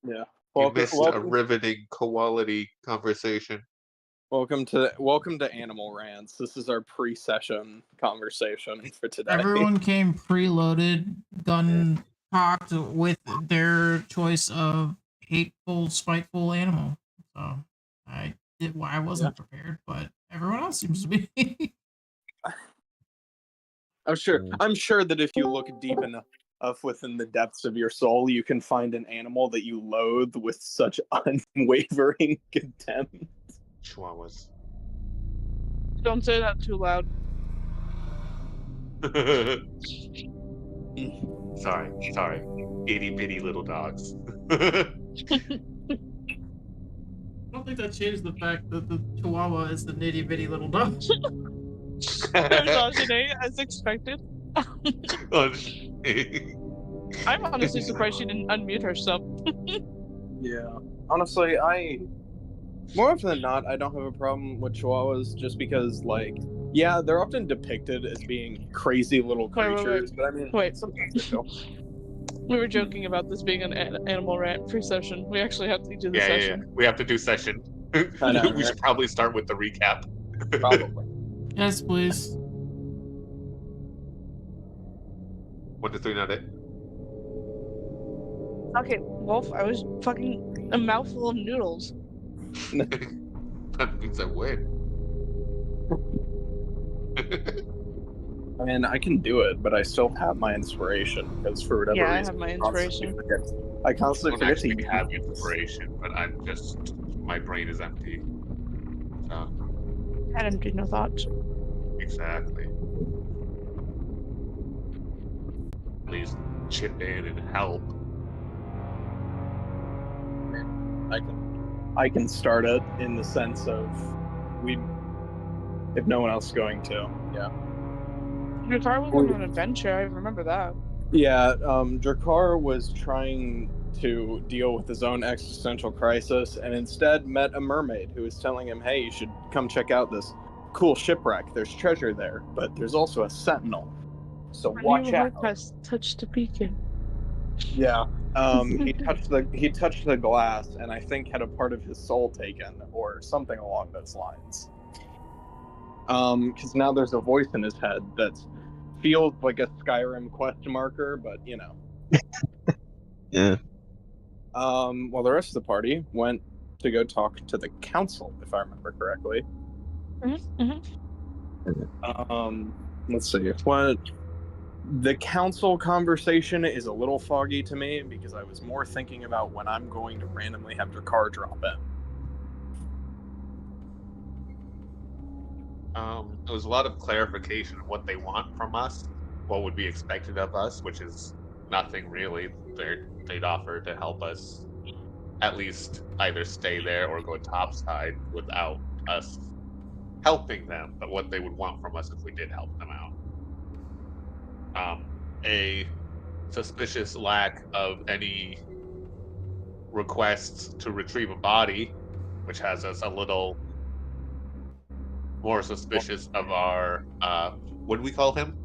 Yeah. You Welcome, missed a welcome, riveting quality conversation. welcome to Animal Rants. This is our pre-session conversation for today. Everyone came preloaded, gun cocked with their choice of hateful, spiteful animal. So I did why I Yeah. wasn't prepared, but everyone else seems to be. I'm sure. I'm sure that if you look deep enough within the depths of your soul, you can find an animal that you loathe with such unwavering contempt. Chihuahuas. Don't say that too loud. sorry. Itty bitty little dogs. I don't think that changed the fact that the Chihuahua is the nitty bitty little dog. Misogyny, as expected. I'm honestly surprised she didn't unmute herself. Yeah. Honestly, more often than not, I don't have a problem with Chihuahuas just because, like, yeah, they're often depicted as being crazy little Wait. creatures, but I mean, Wait. sometimes they feel. We were joking about this being an animal rant pre-session. We actually have to do the Yeah. session. We have to do session. I know, We should probably start with the recap. Probably. Yes, please. 1 to 3, not it. Okay, Wolf, I was fucking a mouthful of noodles. That means I win. I mean, I can do it, but I still have my inspiration because for whatever Yeah, I reason, have my I constantly inspiration. forget. I constantly don't forget to actually have use. inspiration, but my brain is empty. So, I didn't do no thoughts. exactly. Please chip in and help. I can start it in the sense of if no one else is going to. Yeah. Jakar was on an adventure, I remember that. Yeah, Drakkar was trying to deal with his own existential crisis and instead met a mermaid who was telling him, hey, you should come check out this cool shipwreck. There's treasure there, but there's also a sentinel. So watch out. Has touched the beacon. Yeah. He touched the glass and I think had a part of his soul taken or something along those lines. Because now there's a voice in his head that feels like a Skyrim quest marker, but you know. Yeah. Well, the rest of the party went to go talk to the council, if I remember correctly. Let's see. What the council conversation is a little foggy to me because I was more thinking about when I'm going to randomly have Drakkar drop in. There was a lot of clarification of what they want from us, what would be expected of us, which is nothing really. They'd offer to help us at least either stay there or go topside without us helping them, but what they would want from us if we did help them out. A suspicious lack of any requests to retrieve a body, which has us a little more suspicious of our what do we call him?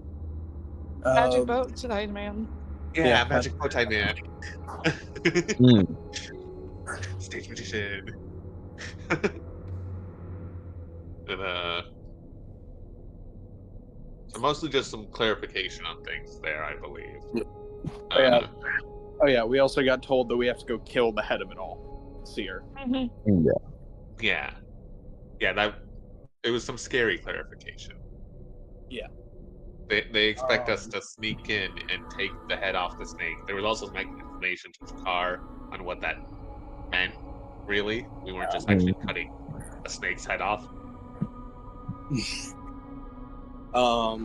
Magic boat tonight, man. Yeah, magic boat type man. Stage magician. And so mostly just some clarification on things there, I believe. Oh yeah, we also got told that we have to go kill the head of it all. Seer. Yeah. It was some scary clarification. Yeah. They expect us to sneak in and take the head off the snake. There was also some explanation to Jakar on what that meant, really. We weren't just actually cutting a snake's head off. So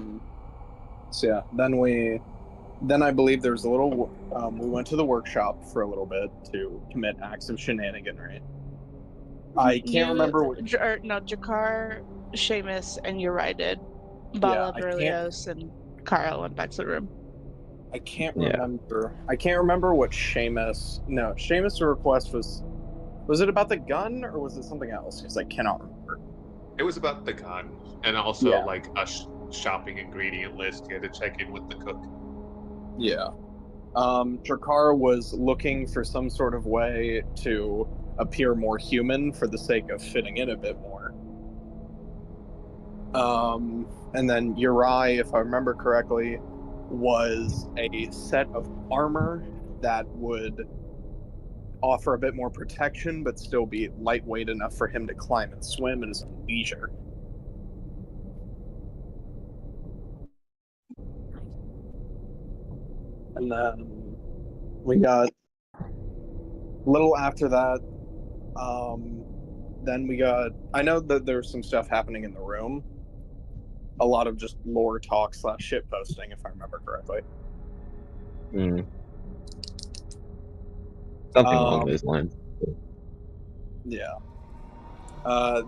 yeah, then I believe there was a little we went to the workshop for a little bit to commit acts of shenaniganry. I can't remember what Jakar, Seamus, and Uri did. Bala, Berlioz, and Kyle went back to the room. I can't remember. I can't remember what Seamus. No, Seamus' request was it about the gun or was it something else? Because I cannot remember. It was about the gun and also like a shopping ingredient list. You had to check in with the cook. Yeah. Drakar was looking for some sort of way to appear more human for the sake of fitting in a bit more. And then Uri, if I remember correctly, was a set of armor that would offer a bit more protection, but still be lightweight enough for him to climb and swim at his own leisure. And then we got a little after that. Then we got. I know that there's some stuff happening in the room. A lot of just lore talk / shit posting, if I remember correctly. Something along those lines. Yeah.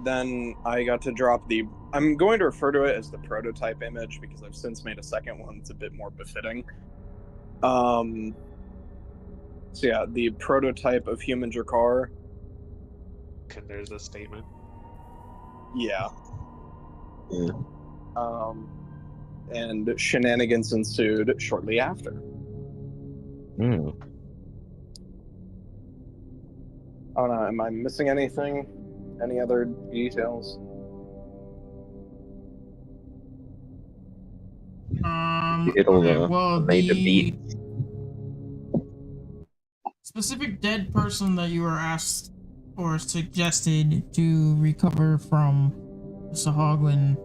Then I got to drop the. I'm going to refer to it as the prototype image because I've since made a second one that's a bit more befitting. So yeah, the prototype of human Drakar. There's a statement. Yeah. Yeah. And shenanigans ensued shortly after. Oh no, am I missing anything? Any other details? Well, made the the beat. specific dead person that you were asked or suggested to recover from Sahagwin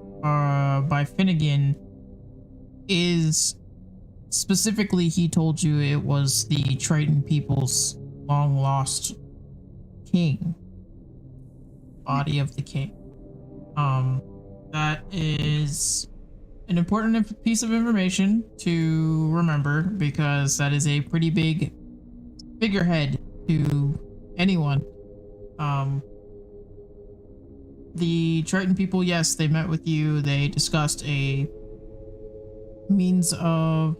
by Finnegan is specifically, he told you it was the Triton people's long lost king, body of the king. That is an important piece of information to remember because that is a pretty big figurehead to anyone. The Triton people, yes, they met with you. They discussed a means of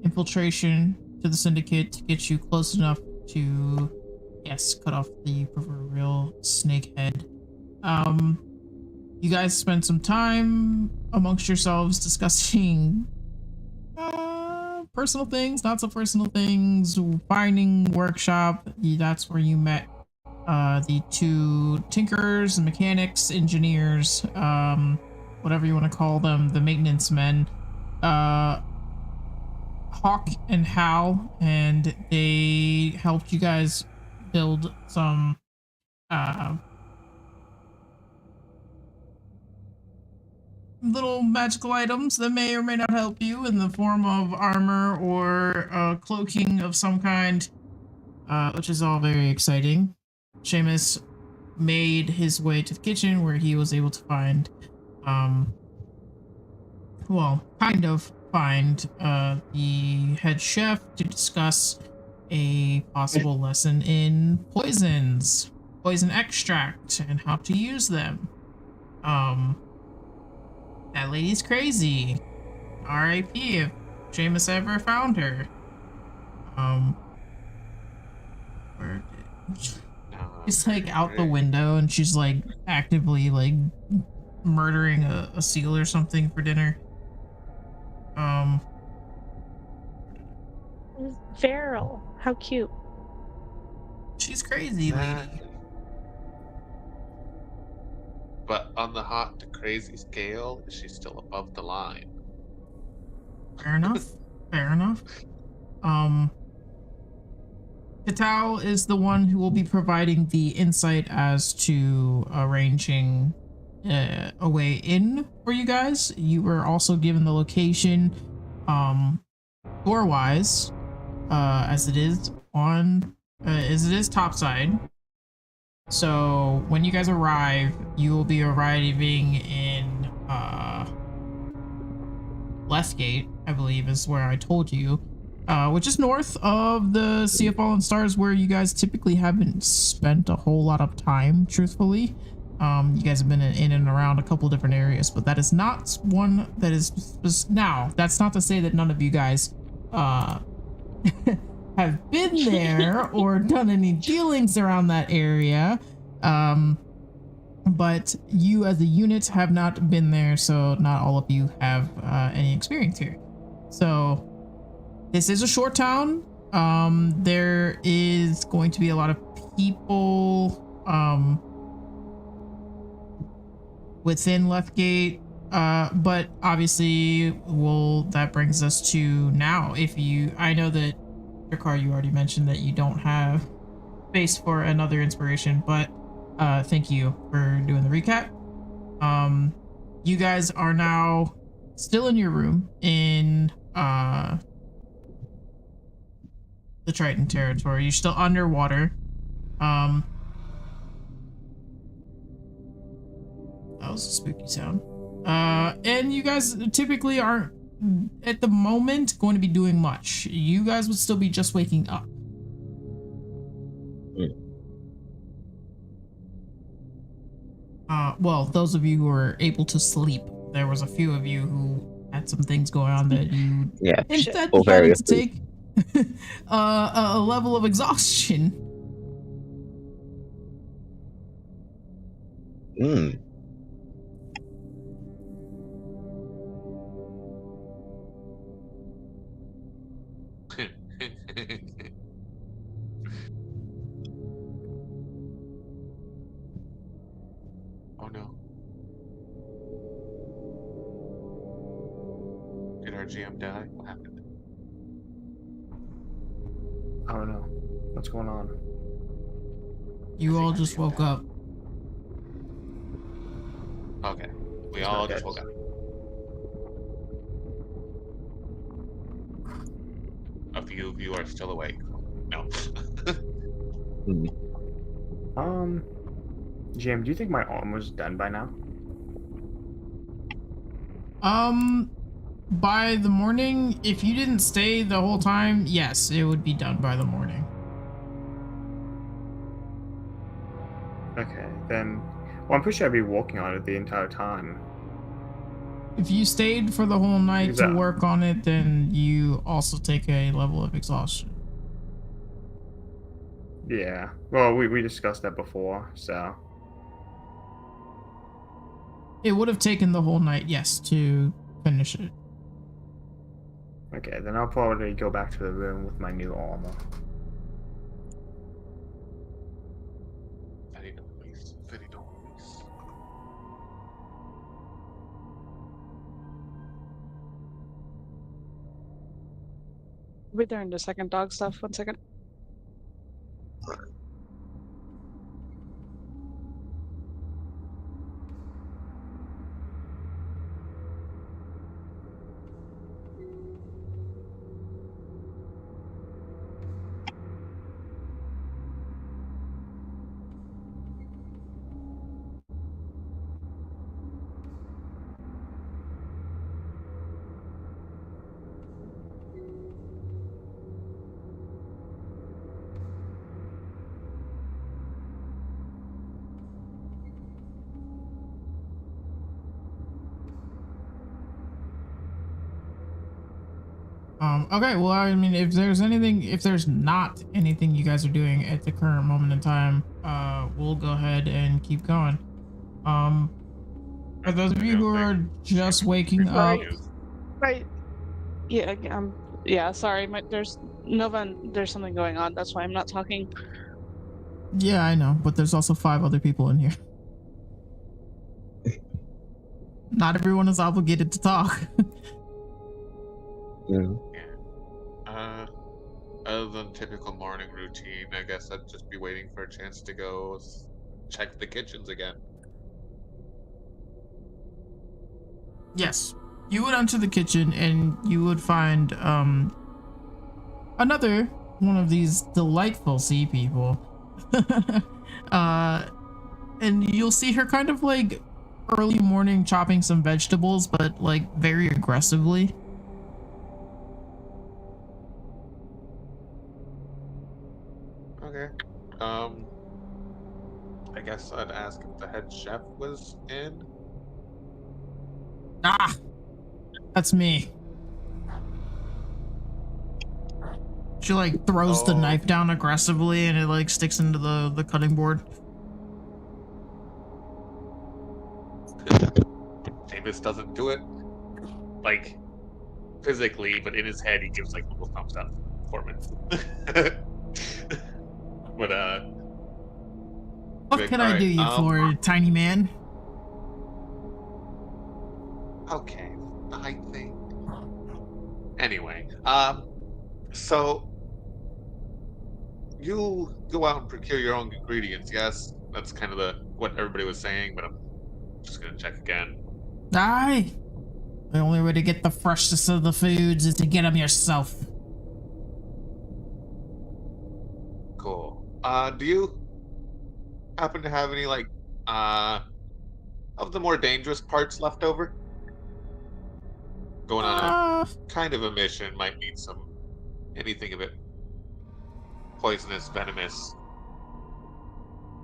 infiltration to the Syndicate to get you close enough to, yes, cut off the proverbial snake head. You guys spent some time amongst yourselves discussing personal things, not so personal things, finding workshop. That's where you met the two tinkers, mechanics, engineers, whatever you want to call them, the maintenance men, Hawk and Hal, and they helped you guys build some little magical items that may or may not help you in the form of armor or cloaking of some kind, which is all very exciting. Seamus made his way to the kitchen where he was able to find, kind of find the head chef to discuss a possible lesson in poison extract, and how to use them. That lady's crazy. R.I.P. if Seamus ever found her. She's like out the window and she's like actively like murdering a seal or something for dinner. Feral. How cute. She's crazy, lady. But on the hot to crazy scale, is she still above the line? Fair enough. Fair enough. Katao is the one who will be providing the insight as to arranging a way in for you guys. You were also given the location, door-wise, as it is topside. So when you guys arrive, you will be arriving in Leftgate, I believe is where I told you, which is north of the Sea of Fallen Stars, where you guys typically haven't spent a whole lot of time, truthfully. You guys have been in and around a couple different areas, but that is not one that is now. That's not to say that none of you guys have been there or done any dealings around that area, but you as a unit have not been there, so not all of you have any experience here. So This is a short town. There is going to be a lot of people within Leftgate. But obviously, that brings us to now. I know that, Jakar, you already mentioned that you don't have space for another inspiration, but thank you for doing the recap. You guys are now still in your room in the Triton territory. You're still underwater. That was a spooky sound. And you guys typically aren't at the moment going to be doing much. You guys would still be just waking up. Well, those of you who were able to sleep, there was a few of you who had some things going on that you instead decided to take a level of exhaustion. Oh no. Did our GM die? What happened? I don't know. What's going on? You all just woke up. Okay. We all just woke up. A few of you are still awake. No. Jim, do you think my arm was done by now? By the morning, if you didn't stay the whole time, yes, it would be done by the morning. Okay, then. Well, I'm pretty sure I'd be walking on it the entire time. If you stayed for the whole night to work on it, then you also take a level of exhaustion. Yeah. Well, we discussed that before, so. It would have taken the whole night, yes, to finish it. Okay, then I'll probably go back to the room with my new armor. Very nice. Very nice. We're there in the second dog stuff. 1 second. Okay, well, I mean, if there's not anything you guys are doing at the current moment in time, we'll go ahead and keep going. For those of you who are just waking up, Right. Yeah. Yeah. Sorry. There's something going on. That's why I'm not talking. Yeah, I know, but there's also 5 other people in here. Not everyone is obligated to talk. Yeah. Other than typical morning routine, I guess I'd just be waiting for a chance to go check the kitchens again. Yes, you would enter the kitchen and you would find another one of these delightful sea people. And you'll see her kind of like early morning chopping some vegetables, but like very aggressively. Okay. I guess I'd ask if the head chef was in. Ah, that's me. She like throws the knife down aggressively and it like sticks into the cutting board. Davis doesn't do it. Like, physically, but in his head he gives like little thumbs up for me. But What Vic, can I alright, do you for, tiny man? okay, I think. Anyway, so you go out and procure your own ingredients, yes? That's kind of what everybody was saying, but I'm just gonna check again. Aye. The only way to get the freshness of the foods is to get them yourself. Cool. Do you happen to have any like of the more dangerous parts left over? Going on a kind of a mission might need anything a bit poisonous, venomous.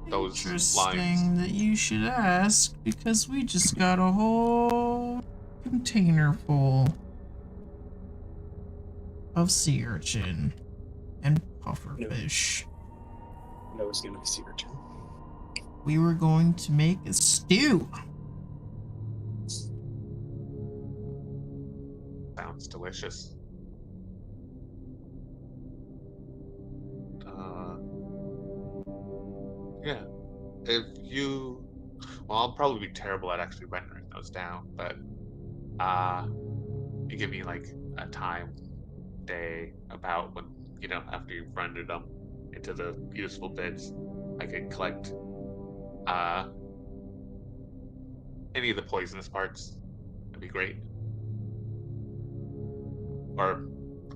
Those Interesting lines. that you should ask, because we just got a whole container full of sea urchin and pufferfish. No, it's gonna be sea urchin. We were going to make a stew. Sounds delicious. Yeah. If you, well, I'll probably be terrible at actually rendering those down, but you give me like a time, day, about when, after you've rendered them into the useful bits, I could collect any of the poisonous parts. That'd be great. Or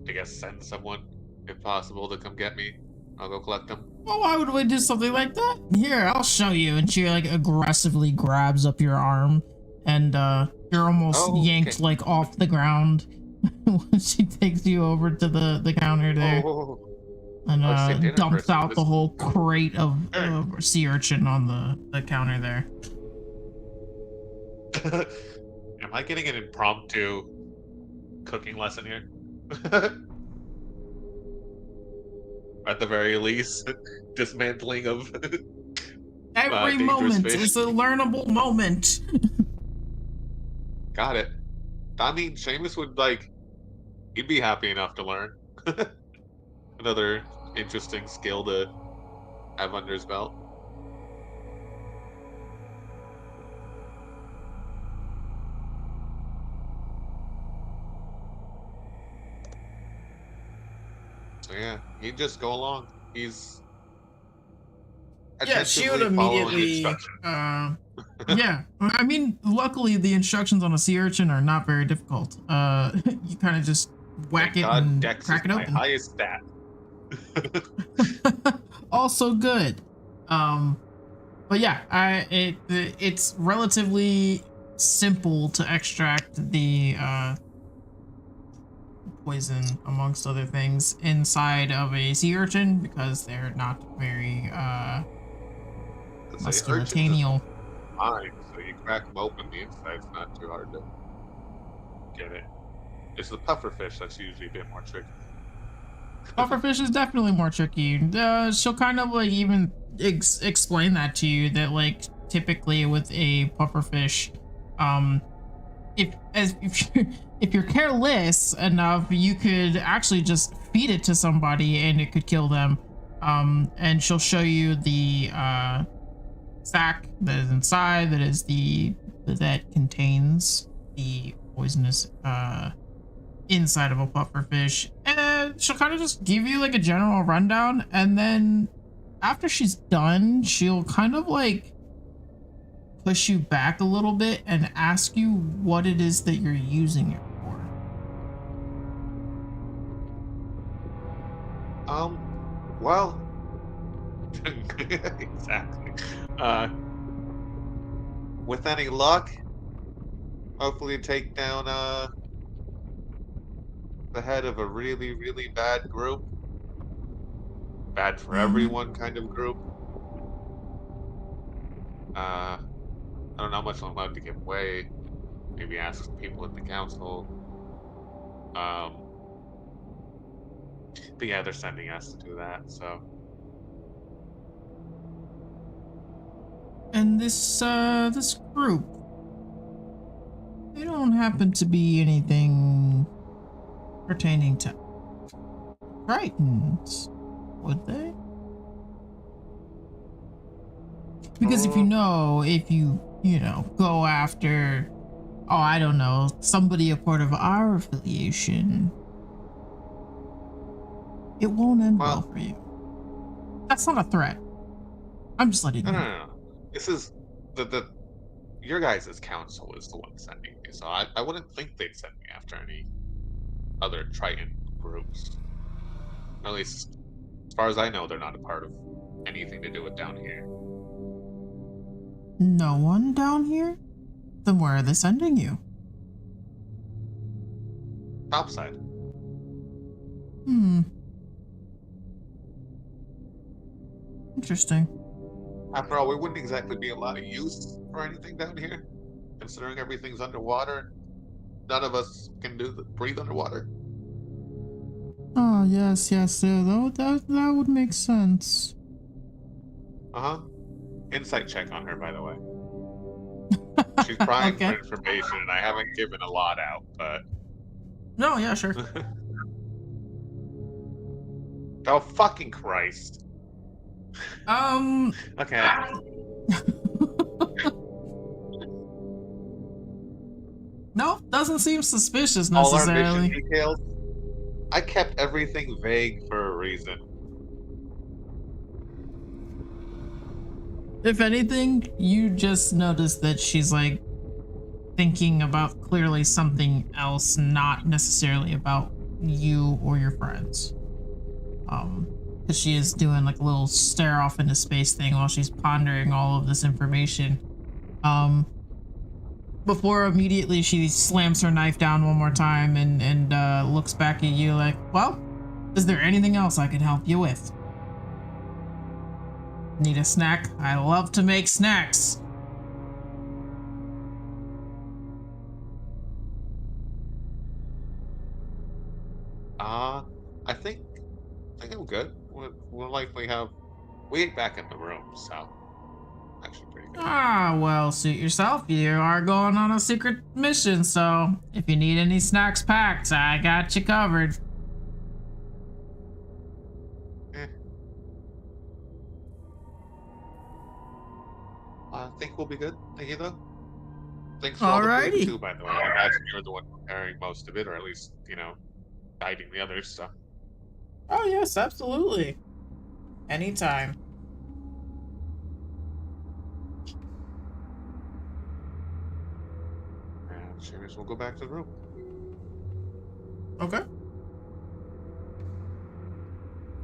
I guess send someone, if possible, to come get me. I'll go collect them. Well, why would we do something like that? Here, I'll show you. And she like aggressively grabs up your arm, and you're almost yanked like off the ground when she takes you over to the counter there, and dumps out the whole crate of sea urchin on the counter there. Am I getting an impromptu cooking lesson here? At the very least, dismantling of every moment fish. is a learnable moment. Got it. I mean, Seamus would he'd be happy enough to learn. Another interesting skill to have under his belt. So yeah, he'd just go along. He's yeah, she would immediately. Yeah, I mean, luckily the instructions on a sea urchin are not very difficult. You kind of just whack it and Dex crack it is open. my highest stat. Also good. But yeah, it's relatively simple to extract the poison, amongst other things, inside of a sea urchin, because they're not very musculatanial. Fine, so you crack them open, the inside's not too hard to get it. It's the pufferfish that's usually a bit more tricky. Pufferfish is definitely more tricky. She'll kind of like even explain that to you, that like typically with a pufferfish, if you're careless enough, you could actually just feed it to somebody and it could kill them. And she'll show you the sack that is inside, that contains the poisonous inside of a pufferfish, and she'll kind of just give you like a general rundown, and then after she's done, she'll kind of like push you back a little bit and ask you what it is that you're using it for. Well, exactly. With any luck, hopefully take down the head of a really, really bad group. Bad for everyone kind of group. I don't know how much I'm allowed to give away. Maybe ask people in the council. But yeah, they're sending us to do that, so. And this group, they don't happen to be anything pertaining to Tritons, would they? Because if you go after, oh, I don't know, somebody a part of our affiliation, it won't end well for you. That's not a threat. I'm just letting you know. No. This is the your guys' council is the one sending me, so I wouldn't think they'd send me after any other Triton groups. At least, as far as I know, they're not a part of anything to do with down here. No one down here? Then where are they sending you? Topside. Interesting. After all, we wouldn't exactly be a lot of use for anything down here, considering everything's underwater. None of us can breathe underwater. Oh, yes, that would make sense. Insight check on her, by the way. She's prying for information, and I haven't given a lot out, but... No, yeah, sure. Oh, fucking Christ. Okay. No, doesn't seem suspicious necessarily. All our mission details. I kept everything vague for a reason. If anything, you just notice that she's like thinking about clearly something else, not necessarily about you or your friends. Because she is doing like a little stare off into space thing while she's pondering all of this information. Before immediately she slams her knife down one more time and looks back at you like, well, is there anything else I can help you with? Need a snack? I love to make snacks. I think I'm good. We'll likely have... We ate back in the room, so... Actually pretty good. Ah, well, suit yourself. You are going on a secret mission, so if you need any snacks packed, I got you covered. I think we'll be good. Thank you, though. Thanks for all the food, too, by the way. I imagine you're the one preparing most of it, or at least, guiding the others, so... Oh, yes, absolutely. Anytime. And Seamus will go back to the room. Okay.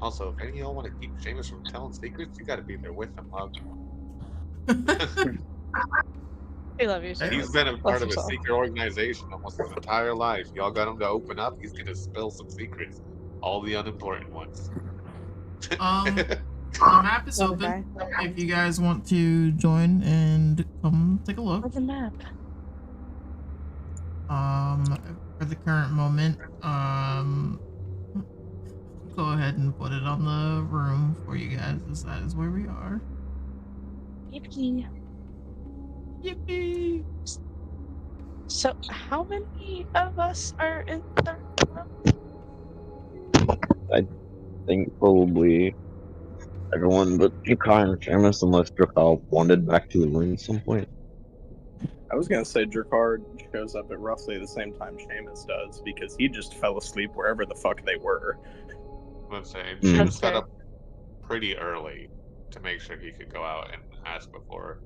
Also, if any of y'all want to keep Seamus from telling secrets, you gotta be there with him, Hug. We love you, Seamus. He's been a part of a secret organization almost his entire life. Y'all got him to open up, he's gonna spill some secrets. All the unimportant ones. The map is open if you guys want to join and come take a look. Where's the map? For the current moment, go ahead and put it on the room for you guys, as that is where we are. Yippee. Yippee! So, how many of us are in the room? I think probably everyone but Drakar and Seamus, unless Drakar wandered back to the room at some point. I was gonna say Drakar shows up at roughly the same time Seamus does, because he just fell asleep wherever the fuck they were. Let's say Seamus got up pretty early to make sure he could go out and ask before.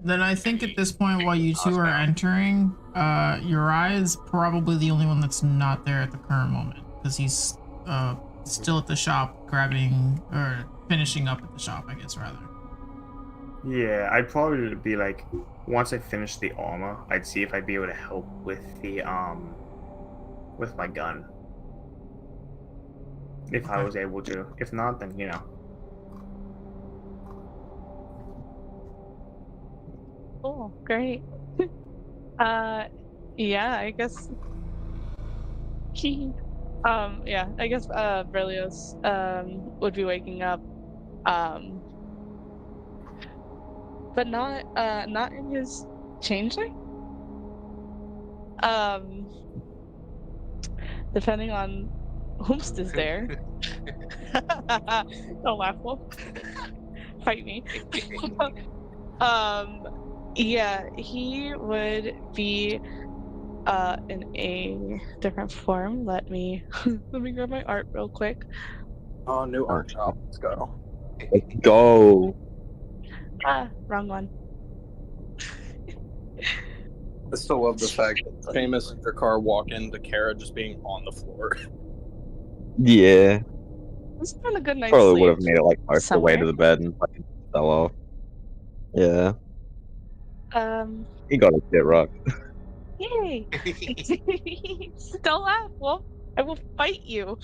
Then I think at this point, while you two are entering, Uriah is probably the only one that's not there at the current moment, because he's still at the shop finishing up at the shop, I guess, rather. Yeah, I'd probably be like, once I finish the armor, I'd see if I'd be able to help with the with my gun. If I was able to. If not, then Cool, great. Yeah, I guess. Yeah, I guess Berlioz would be waking up, but not in his changeling. depending on whomst is there. Don't laugh, Wolf. Fight me. Yeah, he would be in a different form. Let me grab my art real quick. Oh, new art shop. Let's go. Let's go. Wrong one. I still love the fact that Seamus and Drakar walk into Kara just being on the floor. Yeah. It's been a good night's Probably sleep. would have made it like most of the way to somewhere. the bed and fucking fell off. Yeah. He got his shit rocked. Yay! Don't laugh, Wolf. I will fight you.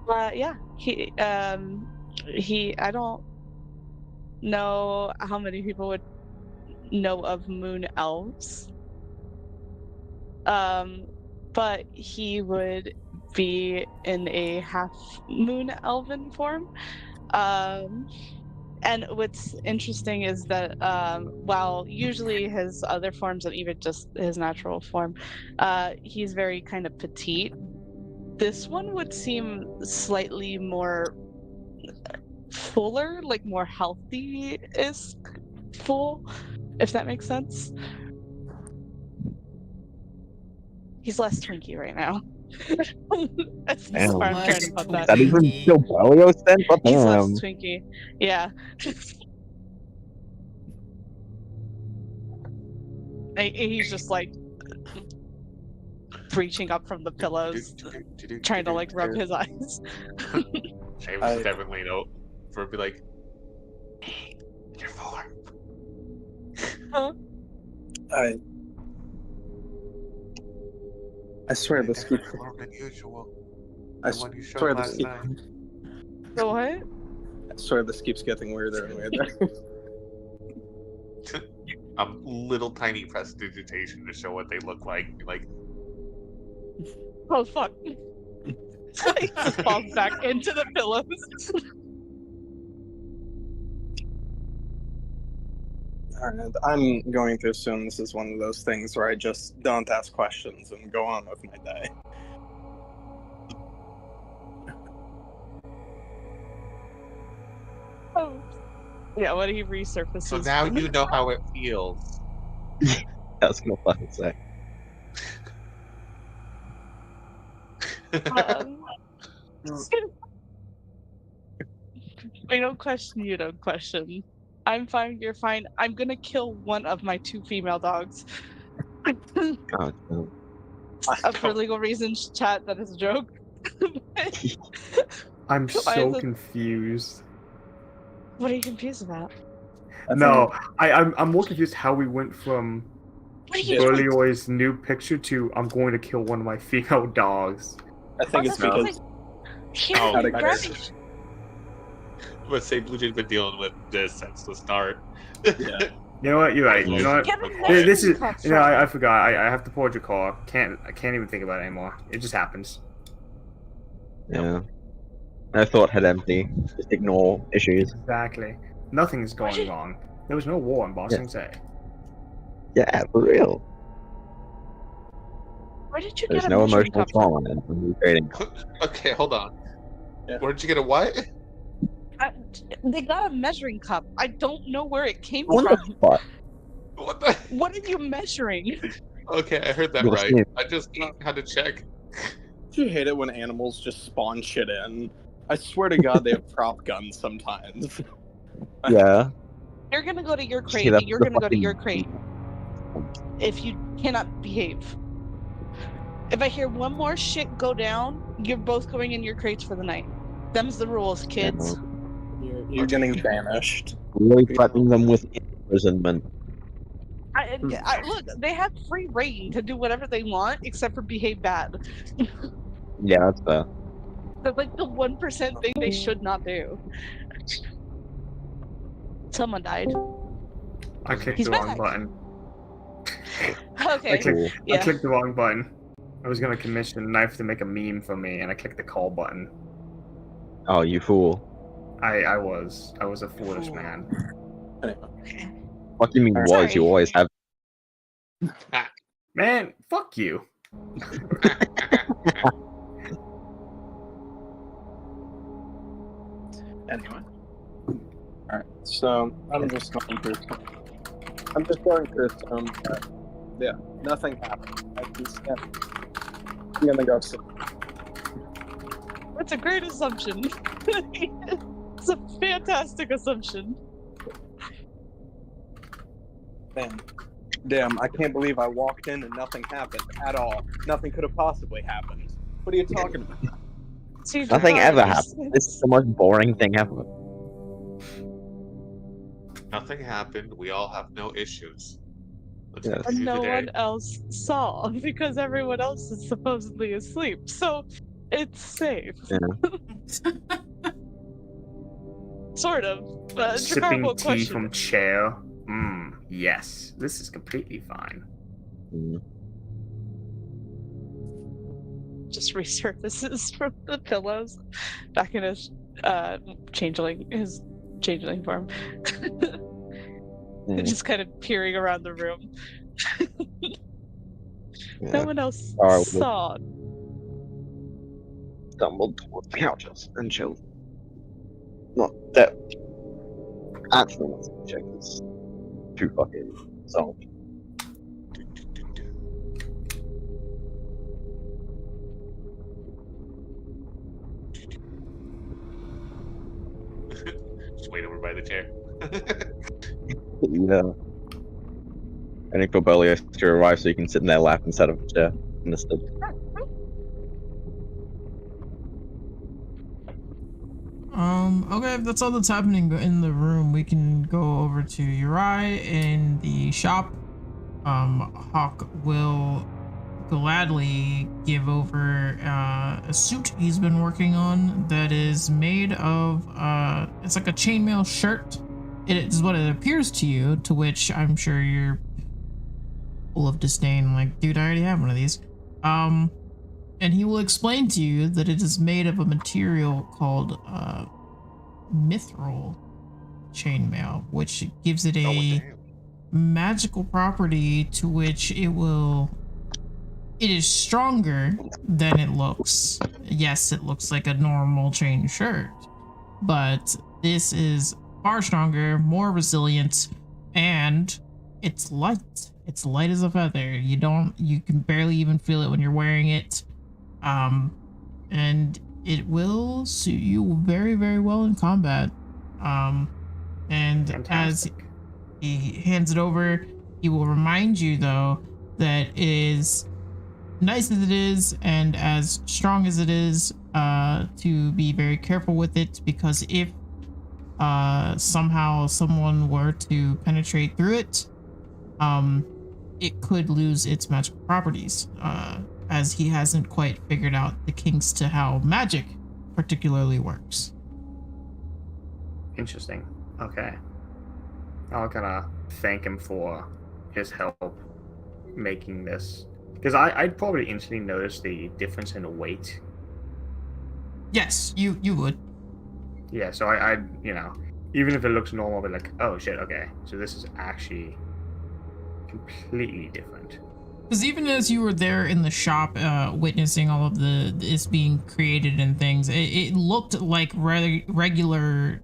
Yeah, I don't know how many people would know of moon elves. But he would be in a half moon elven form. And what's interesting is that while usually his other forms and even just his natural form, he's very kind of petite. This one would seem slightly more fuller, like more healthy is full, if that makes sense. He's less twinky right now. That's Damn. where I'm trying to put that. That even still Pelio sense? What He's less damn. twinky. Yeah. He's just like reaching up from the pillows, trying to like rub his eyes. Seamus would definitely know. For be like, hey, you're fuller. Huh? I swear this keeps. More than usual. I The one you showed swear last this. night. So what? I swear this keeps getting weirder and weirder. Little tiny prestidigitation to show what they look like. Like, Oh fuck. He just falls back into the pillows. Alright, I'm going to assume this is one of those things where I just don't ask questions and go on with my day. Oh. Yeah, when he resurfaces. so now you know how it feels. That's gonna fucking say. I don't question, you don't question. I'm fine, you're fine. I'm gonna kill one of my 2 female dogs. Oh, no. For legal reasons, chat, that is a joke. I'm Why so is it- confused. What are you confused about? No, I'm more confused how we went from What are you doing? Berlioiz's new picture to I'm going to kill one of my female dogs. I think it's because Here, Oh, grab that's- it. Let's say Blue Jay's been dealing with this since the start. Yeah. You know what? You're right. You know what? Get a This is. cup You know, from- I forgot. I have to pour Jakar. I can't even think about it anymore. It just happens. Yeah. I thought had empty. Just ignore issues. Exactly. Nothing's going wrong. There was no war on Bossing Day. Yeah, for real. Where did you There's get a no measuring emotional cup from? trauma in when trading. Okay, hold on. Yeah. Where'd you get a what? They got a measuring cup. I don't know where it came What from. the fuck? What the? What are you measuring? Okay, I heard that You'll right. see. I just had to check. Do you hate it when animals just spawn shit in? I swear to God, they have prop guns sometimes. Yeah. You're gonna go to your See, crate, that's and you're the gonna go to fucking- your crate if you cannot behave. If I hear one more shit go down, you're both going in your crates for the night. Them's the rules, kids. You're getting banished. Really threatening them with imprisonment. Look, they have free reign to do whatever they want except for behave bad. Yeah, that's fair. That's like the 1% thing they should not do. Someone died. I clicked He's the wrong back. button. Okay. Cool. I Yeah. clicked the wrong button. I was gonna commission Knife to make a meme for me, and I clicked the call button. Oh, you fool. I was a foolish man. Anyway. What do you mean Alright. was? You Sorry. always have. Man, fuck you. Anyway. Alright, so I'm just going to assume that, yeah, nothing happened. I'm gonna go sit. That's a great assumption. It's a fantastic assumption. Man, damn, I can't believe I walked in and nothing happened at all. Nothing could have possibly happened. What are you talking about? See, Nothing Jakar ever understands. happened. This is the most boring thing ever. Nothing happened. We all have no issues. Let's Yes. And continue no the one day. else saw because everyone else is supposedly asleep. So it's safe. Yeah. Sort of. Jakar Sipping won't tea question from it. chair. Yes. This is completely fine. Mm. Just resurfaces from the pillows back in his changeling form. Mm. Just kind of peering around the room. No Yeah. one else Alright, saw. Stumbled towards the couches and chilled. Not that. Actually, let's check this. Too fucking so. Just wait over by the chair. Yeah. I think Cobelia has to arrive so you can sit in their lap instead of a chair. Understood. Okay, if that's all that's happening in the room, we can go over to Uri in the shop. Hawk will gladly give over a suit he's been working on that is made of it's like a chainmail shirt. It is what it appears to you, to which I'm sure you're full of disdain, like, dude, I already have one of these. And he will explain to you that it is made of a material called mithril chainmail, which gives it a magical property to which it is stronger than it looks. Yes, it looks like a normal chain shirt, but this is far stronger, more resilient, and it's light. It's light as a feather. You can barely even feel it when you're wearing it. And it will suit you very, very well in combat. And Fantastic. as he hands it over, he will remind you, though, that it is nice as it is and as strong as it is, to be very careful with it, because if somehow someone were to penetrate through it, it could lose its magical properties, as he hasn't quite figured out the kinks to how magic particularly works. Interesting. Okay. I'll kind of thank him for his help making this. Because I'd probably instantly notice the difference in weight. Yes, you would. Yeah, so I'd, even if it looks normal, but like, oh shit, okay. So this is actually completely different. Because even as you were there in the shop, witnessing all of this being created and things, it looked like regular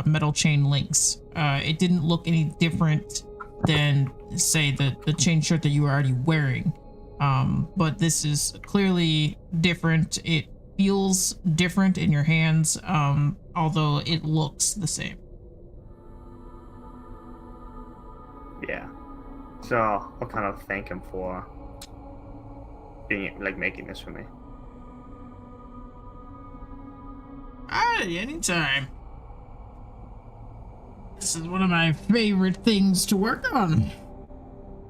metal chain links. It didn't look any different than, say, the chain shirt that you were already wearing. But this is clearly different. It feels different in your hands, although it looks the same. Yeah. So I'll kind of thank him for making this for me. Anytime. This is one of my favorite things to work on.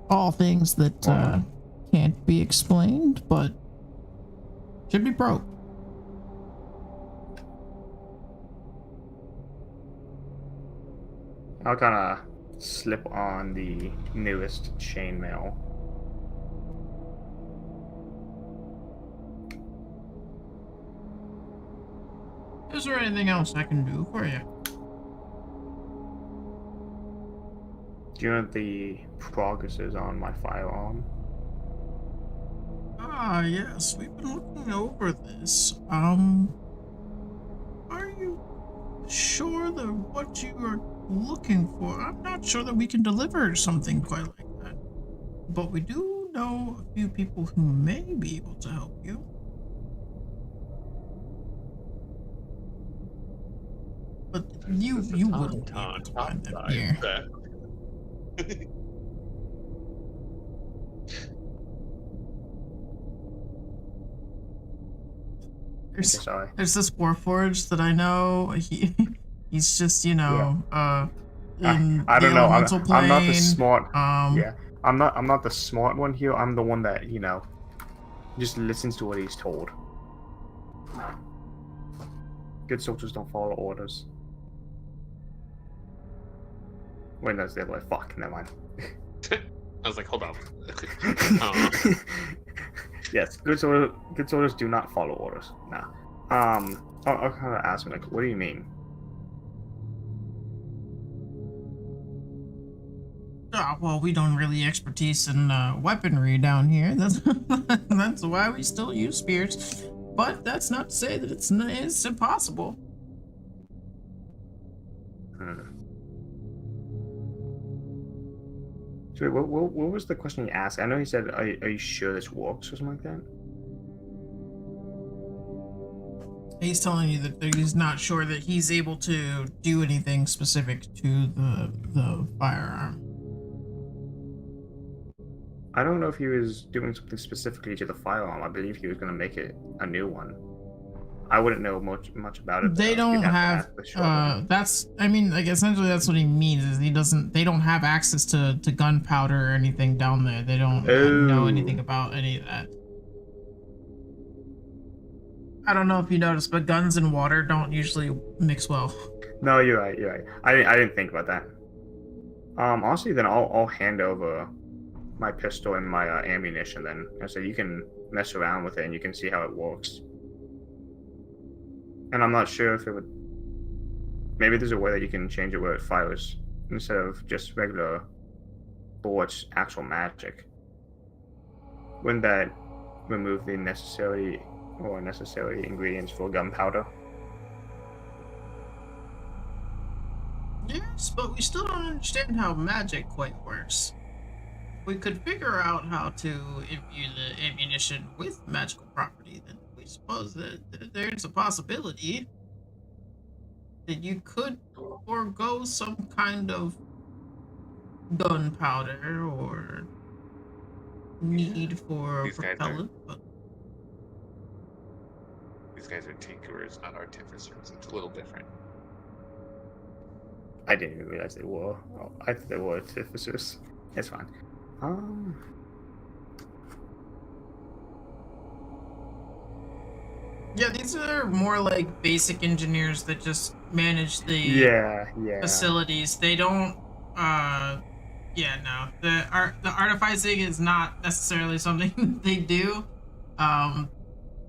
All things that can't be explained, but should be probed. I'll kind of slip on the newest chainmail. Is there anything else I can do for you? Do you know what the progress is on my firearm? Yes, we've been looking over this. Are you sure that what you are looking for? I'm not sure that we can deliver something quite like that. But we do know a few people who may be able to help you. But you wouldn't be able to find them here. There's this Warforged that I know. He's just, you know, in I don't the know. elemental plane. I'm not the smart. Yeah, I'm not the smart one here. I'm the one that, you know, just listens to what he's told. Good soldiers don't follow orders. Wait, no, they're like, fuck, never mind. I was like, hold on. Yes, good soldiers do not follow orders. Nah. I'll kind of ask him, like, what do you mean? Well, we don't really expertise in weaponry down here. That's why we still use spears. But that's not to say that it's impossible. So wait, what was the question he asked? I know he said, are you sure this works or something like that? He's telling you that he's not sure that he's able to do anything specific to the firearm. I don't know if he was doing something specifically to the firearm. I believe he was going to make it a new one. I wouldn't know much about it. They don't have that's, I mean, like, essentially that's what he means is they don't have access to gunpowder or anything down there. They don't know anything about any of that. I don't know if you noticed, but guns and water don't usually mix well. No, you're right. I didn't think about that. Honestly, then I'll hand over my pistol and my ammunition then, and so you can mess around with it and you can see how it works. And I'm not sure if it would. Maybe there's a way that you can change it where it fires instead of just regular bullets, actual magic. Wouldn't that remove the necessary ingredients for gunpowder? Yes, but we still don't understand how magic quite works. We could figure out how to imbue the ammunition with magical property, then we suppose that there's a possibility that you could forego some kind of gunpowder or need for propellant. But these guys are tinkerers, not artificers. It's a little different. I didn't even realize they were. Oh, I thought they were artificers. It's fine. Yeah, these are more like basic engineers that just manage the facilities. They don't no. The artificing is not necessarily something they do.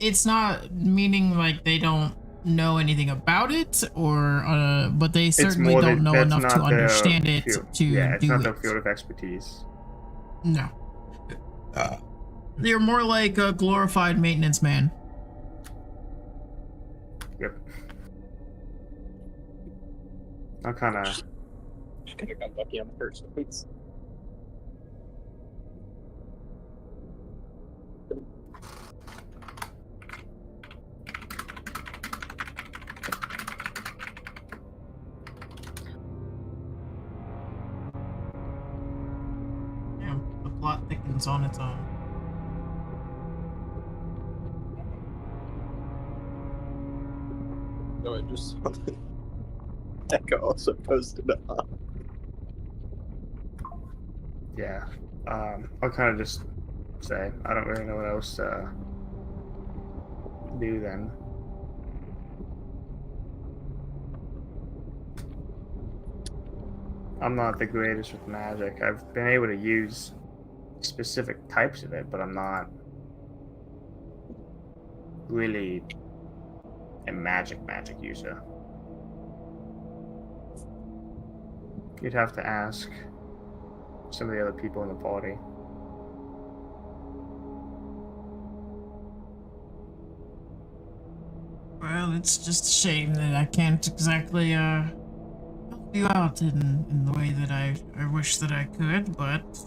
It's not meaning like they don't know anything about it or but they certainly don't know enough to understand it to do it. It's not their field of expertise. No. They're more like a glorified maintenance man. Yep. I kind of got lucky on the first ones. Yeah, the plot thickens on its own. No, I just saw the Echo also posted it up. Yeah. I'll kind of just say I don't really know what else to do then. I'm not the greatest with magic. I've been able to use specific types of it, but I'm not really a magic user. You'd have to ask some of the other people in the party. it's just a shame that I can't exactly help you out in the way that I wish that I could, but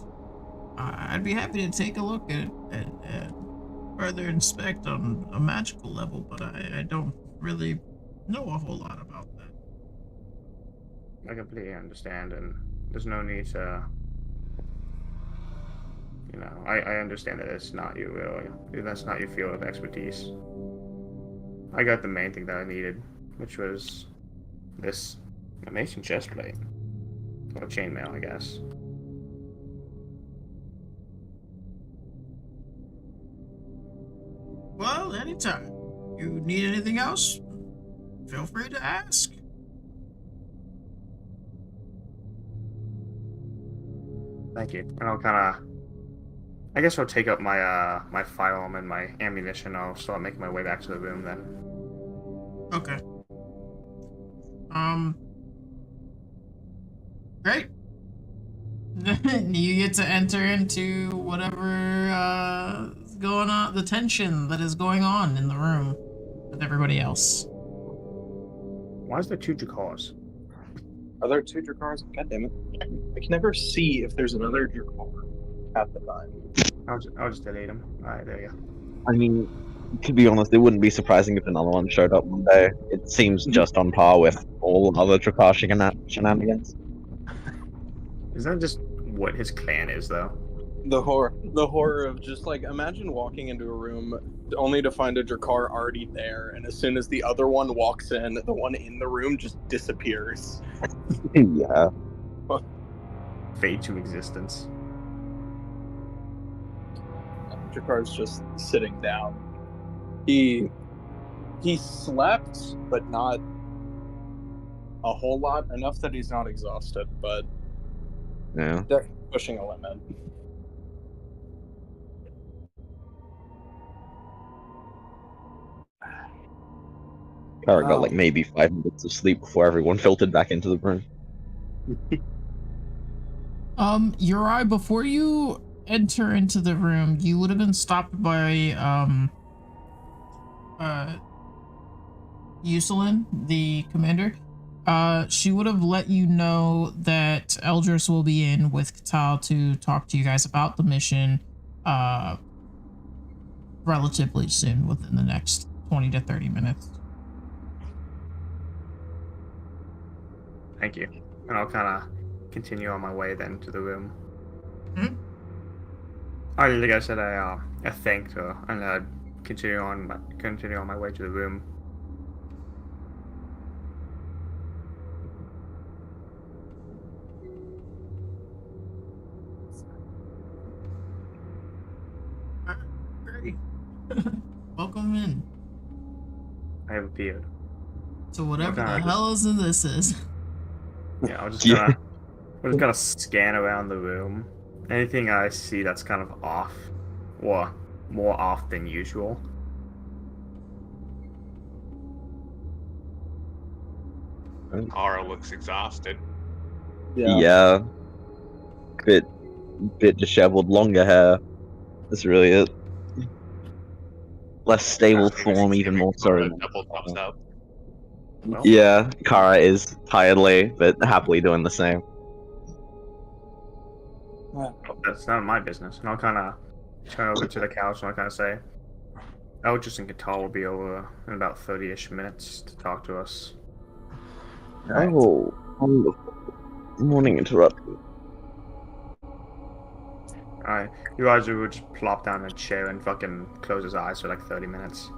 I'd be happy to take a look at further inspect on a magical level, but I don't really know a whole lot about that. I completely understand, and there's no need to. You know, I understand that it's not you, really. That's not your field of expertise. I got the main thing that I needed, which was this amazing chest plate. Or chainmail, I guess. Well, anytime. You need anything else? Feel free to ask. Thank you. And I'll kind of, I guess I'll take up my my firearm and my ammunition. I'll start making my way back to the room then. Okay. Great. You get to enter into whatever is going on, the tension that is going on in the room with everybody else. Why is there two Drakars? Are there two Drakars? God damn it. I can never see if there's another Drakar at the time. I'll just delete them. Alright, there you go. I mean, to be honest, it wouldn't be surprising if another one showed up one day. It seems just on par with all other Drakkar shenanigans. Is that just what his clan is, though? The horror of just like, imagine walking into a room only to find a Drakkar already there, and as soon as the other one walks in, the one in the room just disappears. Yeah. Fade to existence. Drakkar's just sitting down. He slept, but not a whole lot, enough that he's not exhausted, but Yeah. definitely pushing a limit. Kara got like maybe 5 minutes of sleep before everyone filtered back into the room. Uri, before you enter into the room, you would have been stopped by Yuselin, the commander. She would have let you know that Eldris will be in with Katal to talk to you guys about the mission relatively soon, within the next 20 to 30 minutes. Thank you. And I'll kind of continue on my way then to the room. Hmm? Like I said, I thanked her and continue on my way to the room. Great. Welcome in. I have appeared. So whatever Okay, the hell is this is. Yeah, I'll just kind of scan around the room. Anything I see that's kind of off, or more off than usual. Kara looks exhausted. Yeah. Bit disheveled, longer hair. That's really it. Less stable form, even more so. Double thumbs up. Well, Yeah, Kara is tiredly, but happily doing the same. that's not my business. And I'll kind of turn over to the couch and I'll kind of say, Eldris and Katal will be over in about 30-ish minutes to talk to us. Oh, wonderful. Morning interruption. Alright, you guys would just plop down in a chair and fucking close his eyes for like 30 minutes.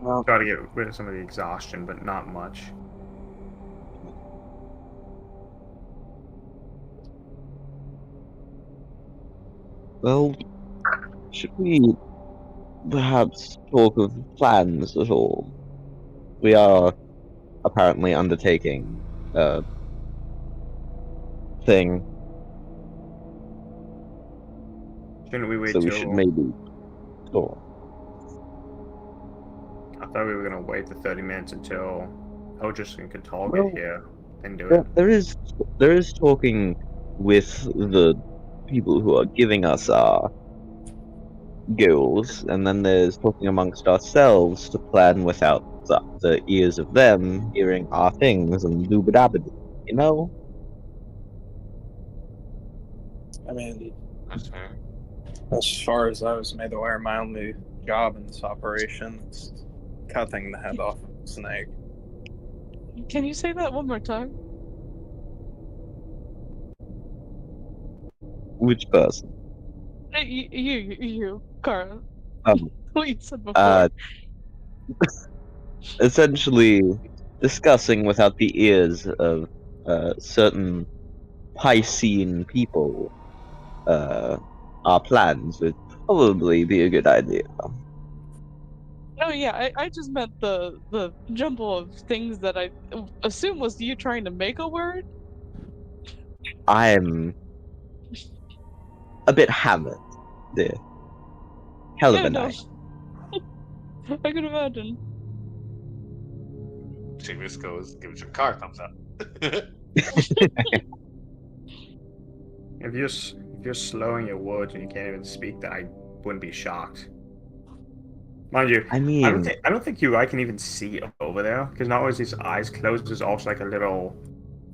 Well, Try to get rid of some of the exhaustion, but not much. Well, should we perhaps talk of plans at all? We are apparently undertaking a thing, Shouldn't we wait so we till... should maybe talk. I thought we were gonna wait the 30 minutes until Eldris and Katal Well, get here, then do There, it. there is talking with the people who are giving us our goals, and then there's talking amongst ourselves to plan without the ears of them hearing our things and doobadabadoo, you know? I mean, That's fair. as far as I was made aware, my only job in this operation is cutting the head off of a snake. Can you say that one more time? Which person? You, Kara. Um, What you said before. Essentially discussing without the ears of certain Piscean people our plans would probably be a good idea. Oh yeah, I just meant the jumble of things that I assume was you trying to make a word. I'm a bit hammered there. Hell of Yeah, a no, night. I can imagine. Seamus goes, gives your car a thumbs up. If you're slowing your words and you can't even speak, then I wouldn't be shocked. Mind you, I I mean, don't think you I can even see over there because not only is his eyes closed, there's also like a little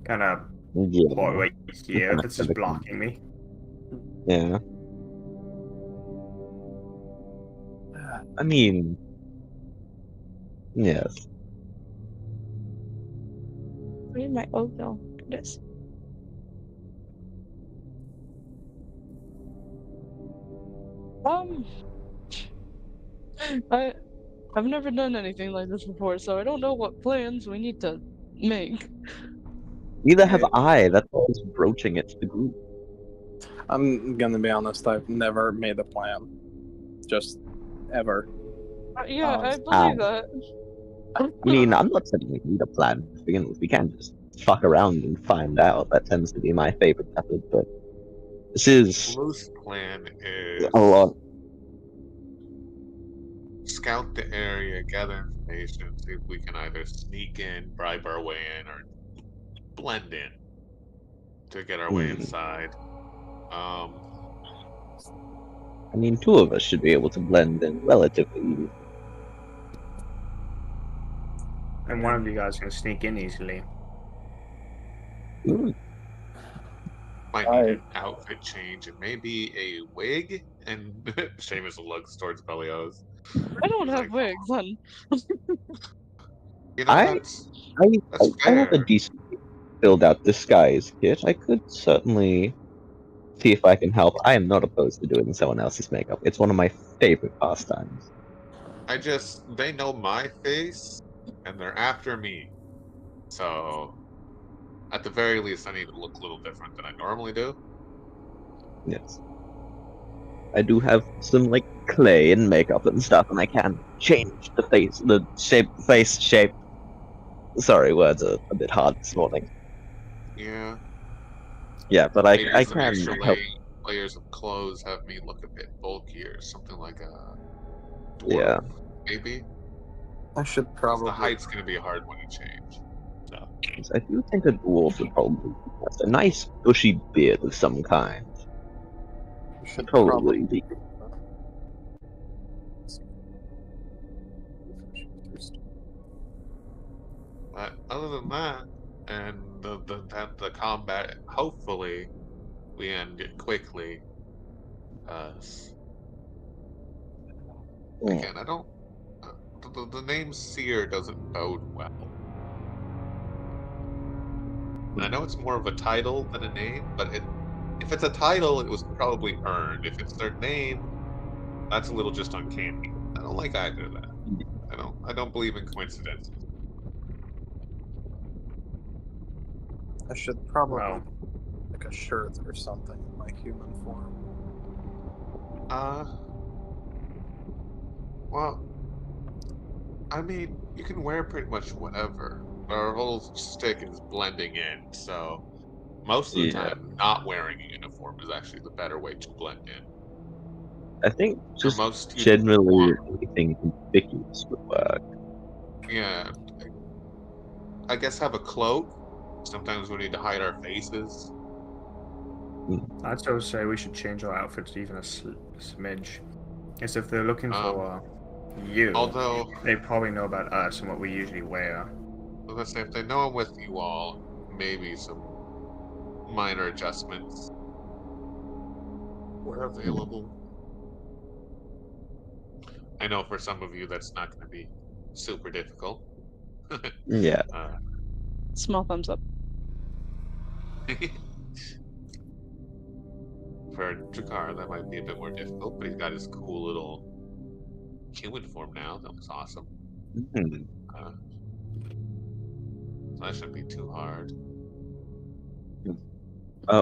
kind of yeah, part right here kinda that's just everything. blocking me. Yeah. I mean, yes. Where's my oatmeal? This. Um, I've never done anything like this before, so I don't know what plans we need to make. Neither have I. That's why I was broaching it to the group. I'm gonna be honest, I've never made a plan. Just ever. Yeah, I Ow. believe that. I mean, I'm not saying we need a plan to begin with. We can just fuck around and find out. That tends to be my favorite method, but this is Loose plan is a lot. scout the area, gather information, see if we can either sneak in, bribe our way in, or blend in to get our way inside. I mean, two of us should be able to blend in relatively easily. And one of you guys can sneak in easily. Might need an outfit change. It may be a wig, and Seamus looks towards Belios. I don't He's have like, wigs, hun. you know, I that's have a fair. decent filled out disguise kit. I could certainly see if I can help. I am not opposed to doing someone else's makeup. It's one of my favorite pastimes. They know my face, and they're after me. So, at the very least, I need to look a little different than I normally do. Yes. I do have some like clay and makeup and stuff, and I can change the face shape. Sorry, words are a bit hard this morning. Yeah. Yeah, but I Layers and can extra help. layers of clothes have me look a bit bulkier, something like a dwarf, Yeah. maybe. I should 'Cause probably. the height's gonna be a hard one to change. So. I do think a dwarf would probably have a nice bushy beard of some kind. Should Probably be. But other than that, and the combat, hopefully, we end it quickly. Again, I don't. The name Seer doesn't bode well. And I know it's more of a title than a name, but if it's a title, it was probably earned. If it's their name, that's a little just uncanny. I don't like either of that. I don't believe in coincidences. I should probably Wow. like a shirt or something in my human form. Well, I mean, you can wear pretty much whatever. Our whole stick is blending in, so most of the time, not wearing a uniform is actually the better way to blend in. I think just most generally anything conspicuous would work. Yeah. I guess have a cloak. Sometimes we need to hide our faces. I'd still say we should change our outfits even a smidge. Yes, if they're looking for you, Although, they probably know about us and what we usually wear. I was gonna say, if they know I'm with you all, maybe some minor adjustments were available. I know for some of you that's not going to be super difficult. Yeah. Small thumbs up. For Jakar, that might be a bit more difficult, but he's got his cool little human form now. That looks awesome. Hmm. So that shouldn't be too hard.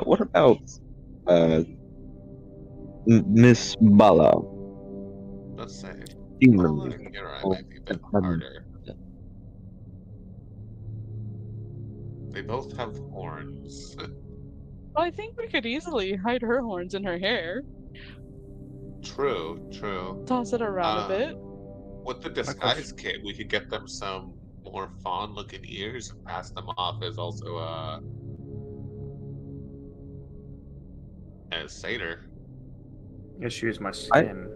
What about Miss Bala? Let's say, Demon. and Gira might be a bit harder. They both have horns. Well, I think we could easily hide her horns in her hair. True. Toss it around a bit. With the disguise kit, we could get them some more fawn-looking ears and pass them off as also as satyr. Issue is my skin.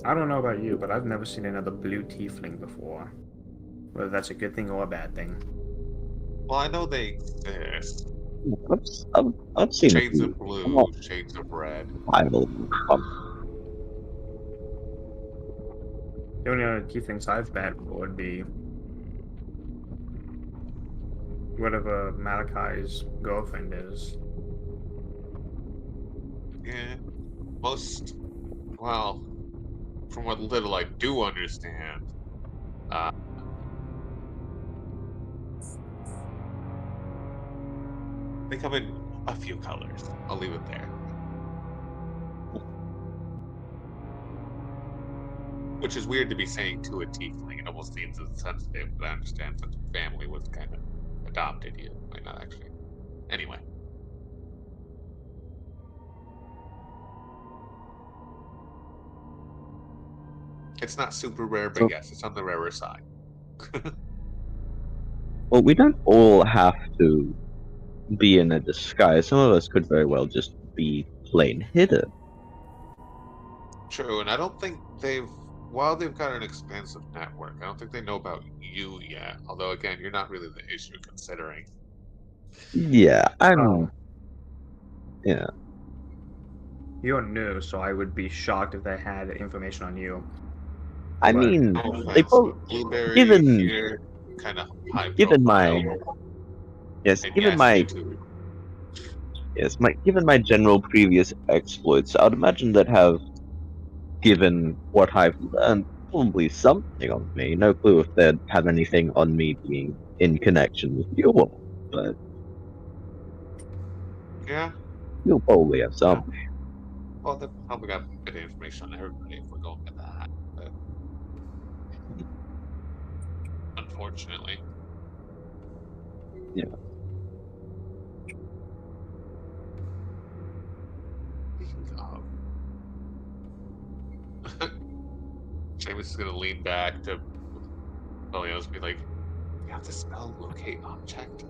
I don't know about you, but I've never seen another blue tiefling before. Whether that's a good thing or a bad thing. Well, I know they exist. I've seen Shades a few. of blue, shades of red. The only other tieflings I've met would be whatever Malachi's girlfriend is. Yeah, well, from what little I do understand, they come in a few colors. I'll leave it there. Which is weird to be saying to a tiefling. It almost seems insensitive, but I understand that the family was kind of adopted you. Might not actually. Anyway. It's not super rare, but yes, it's on the rarer side. Well, we don't all have to be in a disguise. Some of us could very well just be plain hidden. True, and I don't think while they've got an expansive network, I don't think they know about you yet. Although, again, you're not really the issue considering. Yeah, yeah. You're new, so I would be shocked if they had information on you. I But- mean, No they offense, both but Blueberry given- here, kind of high given profile. given my general previous exploits, I'd imagine that have given what I've learned probably something on me. No clue if they'd have anything on me being in connection with you all, but Yeah, you'll probably have some. well, they've probably got a bit of information on everybody if we're going with that. But unfortunately. Yeah. Seamus is gonna lean back to Williams, be like, "You have to spell locate object."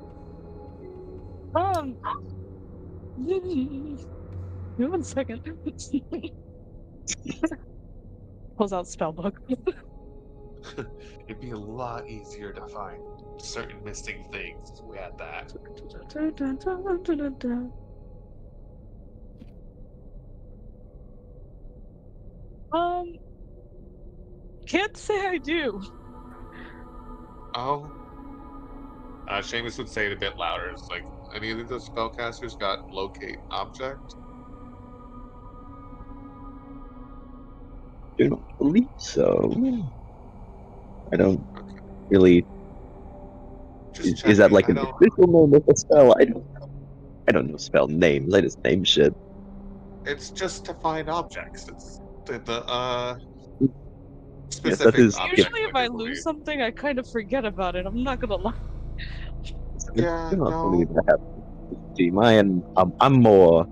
Give 1 second. Pulls out spellbook. It'd be a lot easier to find certain missing things if we had that. Can't say I do. Oh. Seamus would say it a bit louder. It's like, any of those spellcasters got locate object? Do not believe so. I don't really. Is that like an official name of a spell? I don't know spell names. I just name shit. It's just to find objects. It's the Yes, specific that is. object. Usually if I lose something, I kind of forget about it. I'm not gonna lie. Yeah, I do not no. believe that. Team, I'm more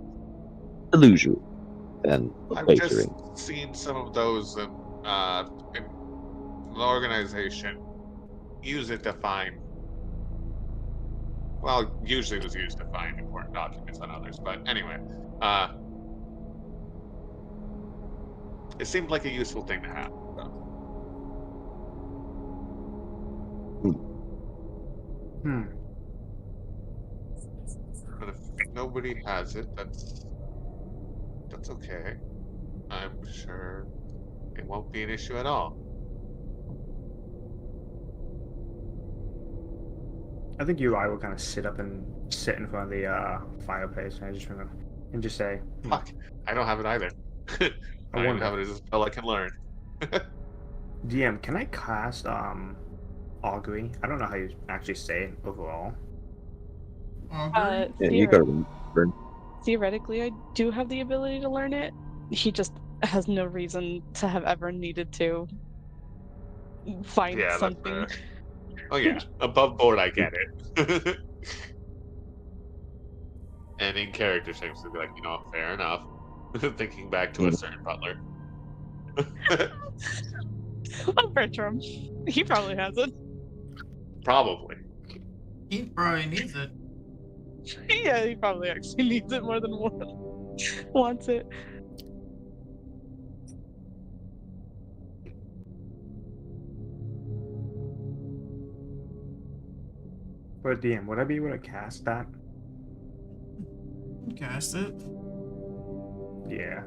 illusory than I've wagering. just seen some of those in the organization use it to find. Well, usually it was used to find important documents on others, but anyway, It seemed like a useful thing to have. Hmm. But if nobody has it, that's okay. I'm sure it won't be an issue at all. I think I will kind of sit in front of the fireplace and just say, Fuck, I don't have it either. I don't even have it as a spell I can learn. DM, can I cast augury? I don't know how you actually say it overall. Augury? Yeah, you gotta remember. Theoretically, I do have the ability to learn it. He just has no reason to have ever needed to find Yeah, something. that's oh yeah, above board, I get it. And in character, seems to be like, fair enough. Thinking back to a certain butler. Oh, Bertram. He probably has it. Probably. He probably needs it. Yeah, he probably actually needs it more than one. Wants it. But DM, would I be able to cast that? Cast it. Yeah.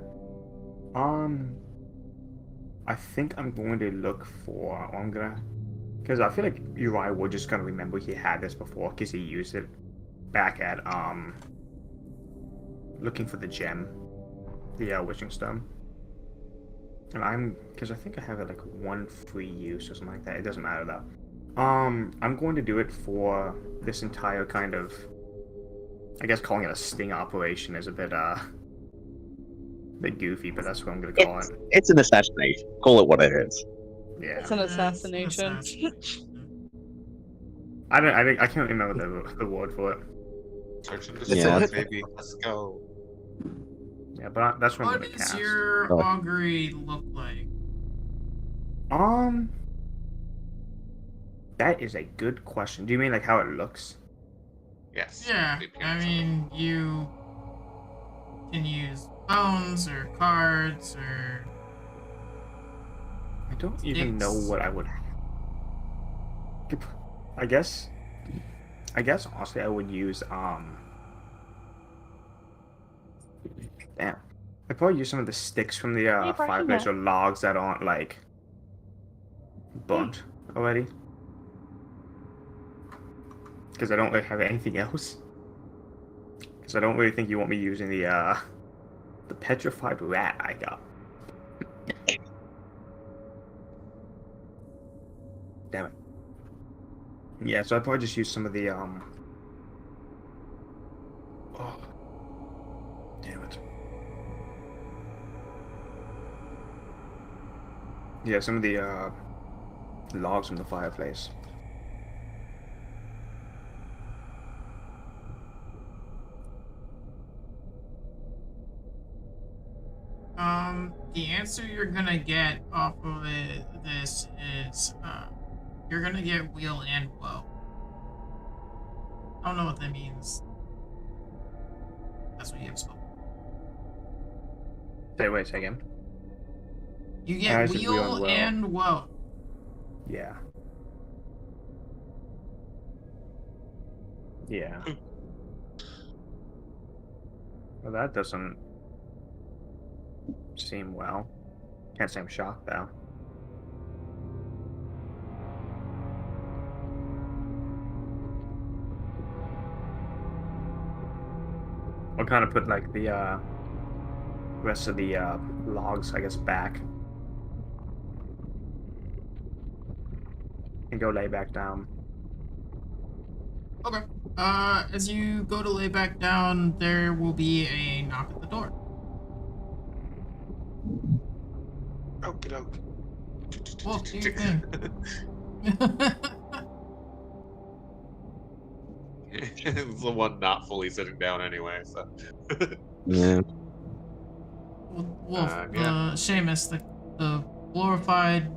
I think I'm going to look for. Because I feel like Uri will just gonna remember he had this before because he used it back at looking for the gem, the wishing stone. And because I think I have it like one free use or something like that. It doesn't matter though. I'm going to do it for this entire kind of. I guess calling it a sting operation is a bit goofy, but that's what I'm gonna call it. It's an assassination. Call it what it is. Yeah. It's an assassination. I can't remember the word for it. Search and Yeah. destroy, baby. Let's go. Yeah, but that's what I'm What gonna does cast. your Oh. augury look like? That is a good question. Do you mean like how it looks? Yes. Yeah, I mean, you can use bones or cards or. I don't even know what I would. I guess honestly I would use Damn. I'd probably use some of the sticks from the Hey, fireplace Brahima. or logs that aren't like burnt already. Because I don't really have anything else. Because I don't really think you want me using the petrified rat I got. Damn it. Yeah, so I'd probably just use some of the Oh. Damn it. Yeah, some of the logs from the fireplace. The answer you're gonna get off of this is, you're gonna get wheel and woe. I don't know what that means. That's what you have spoken. Wait, say again. You get said wheel and woe. Yeah. Yeah. Well, that doesn't seem well. Can't say I'm shocked, though. I'll kind of put, like, the rest of the logs, I guess, back. And go lay back down. Okay. As you go to lay back down, there will be a knock at the door. Okie doke. Well, do your thing. It's the one not fully sitting down anyway, so. Yeah. Wolf, yeah. Seamus, the glorified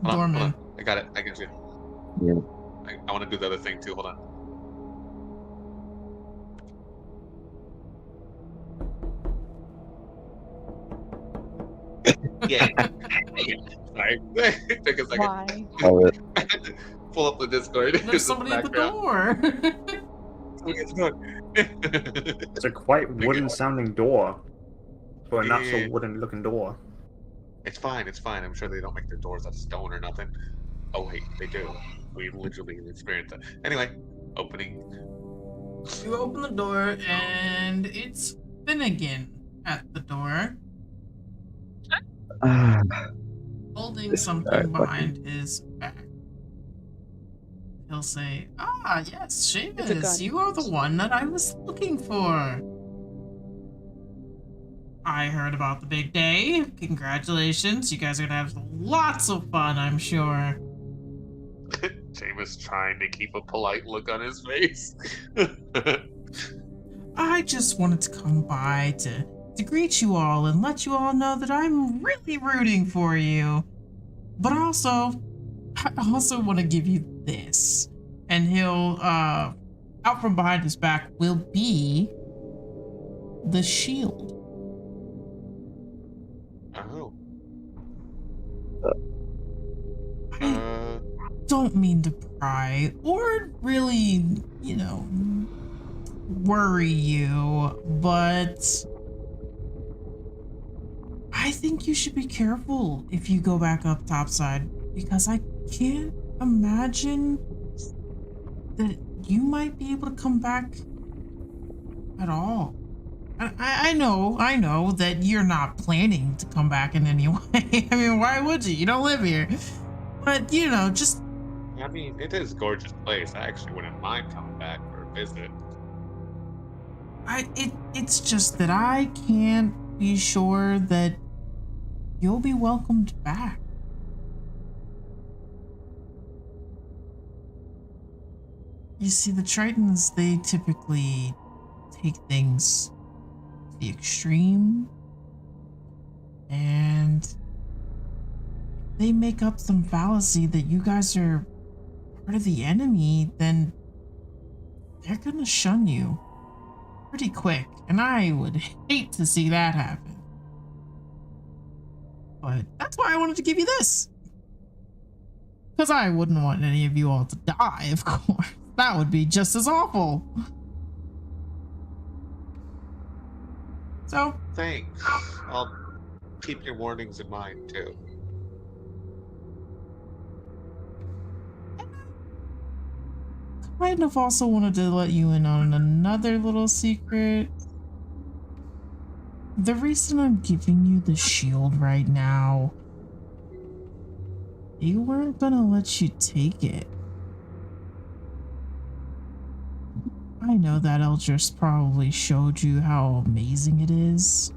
doorman. Hold on. I got it. I got you. Yeah. I want to do the other thing too. Hold on. Yeah. Sorry. Take a second. Why? Oh, I had to pull up the Discord. There's somebody at the door. Somebody at the door. It's a quite wooden sounding door, but not so Yeah. wooden looking door. It's fine. It's fine. I'm sure they don't make their doors out of stone or nothing. Oh wait, they do. We literally experienced that. Anyway, opening. You open the door and it's Finnegan at the door, holding This something guy behind his back. He'll say, "Ah, yes, It's a Seamus, gun. you are the one that I was looking for. I heard about the big day. Congratulations. You guys are gonna have lots of fun, I'm sure." Seamus trying to keep a polite look on his face. I just wanted to come by to greet you all and let you all know that I'm really rooting for you. But I also want to give you this. And he'll, out from behind his back will be the shield. Oh. I don't mean to pry or really, worry you, but I think you should be careful if you go back up topside, because I can't imagine that you might be able to come back at all. I know that you're not planning to come back in any way. I mean, why would you? You don't live here. But, just... I mean, it is a gorgeous place. I actually wouldn't mind coming back for a visit. It's just that I can't be sure that you'll be welcomed back. You see, the Tritons, they typically take things to the extreme, and they make up some fallacy that you guys are part of the enemy, then they're gonna shun you pretty quick, and I would hate to see that happen. But that's why I wanted to give you this. Because I wouldn't want any of you all to die, of course. That would be just as awful. So, Thanks. I'll keep your warnings in mind, too. kind of also wanted to let you in on another little secret. The reason I'm giving you the shield right now, they weren't gonna let you take it. I know that Eldris probably showed you how amazing it is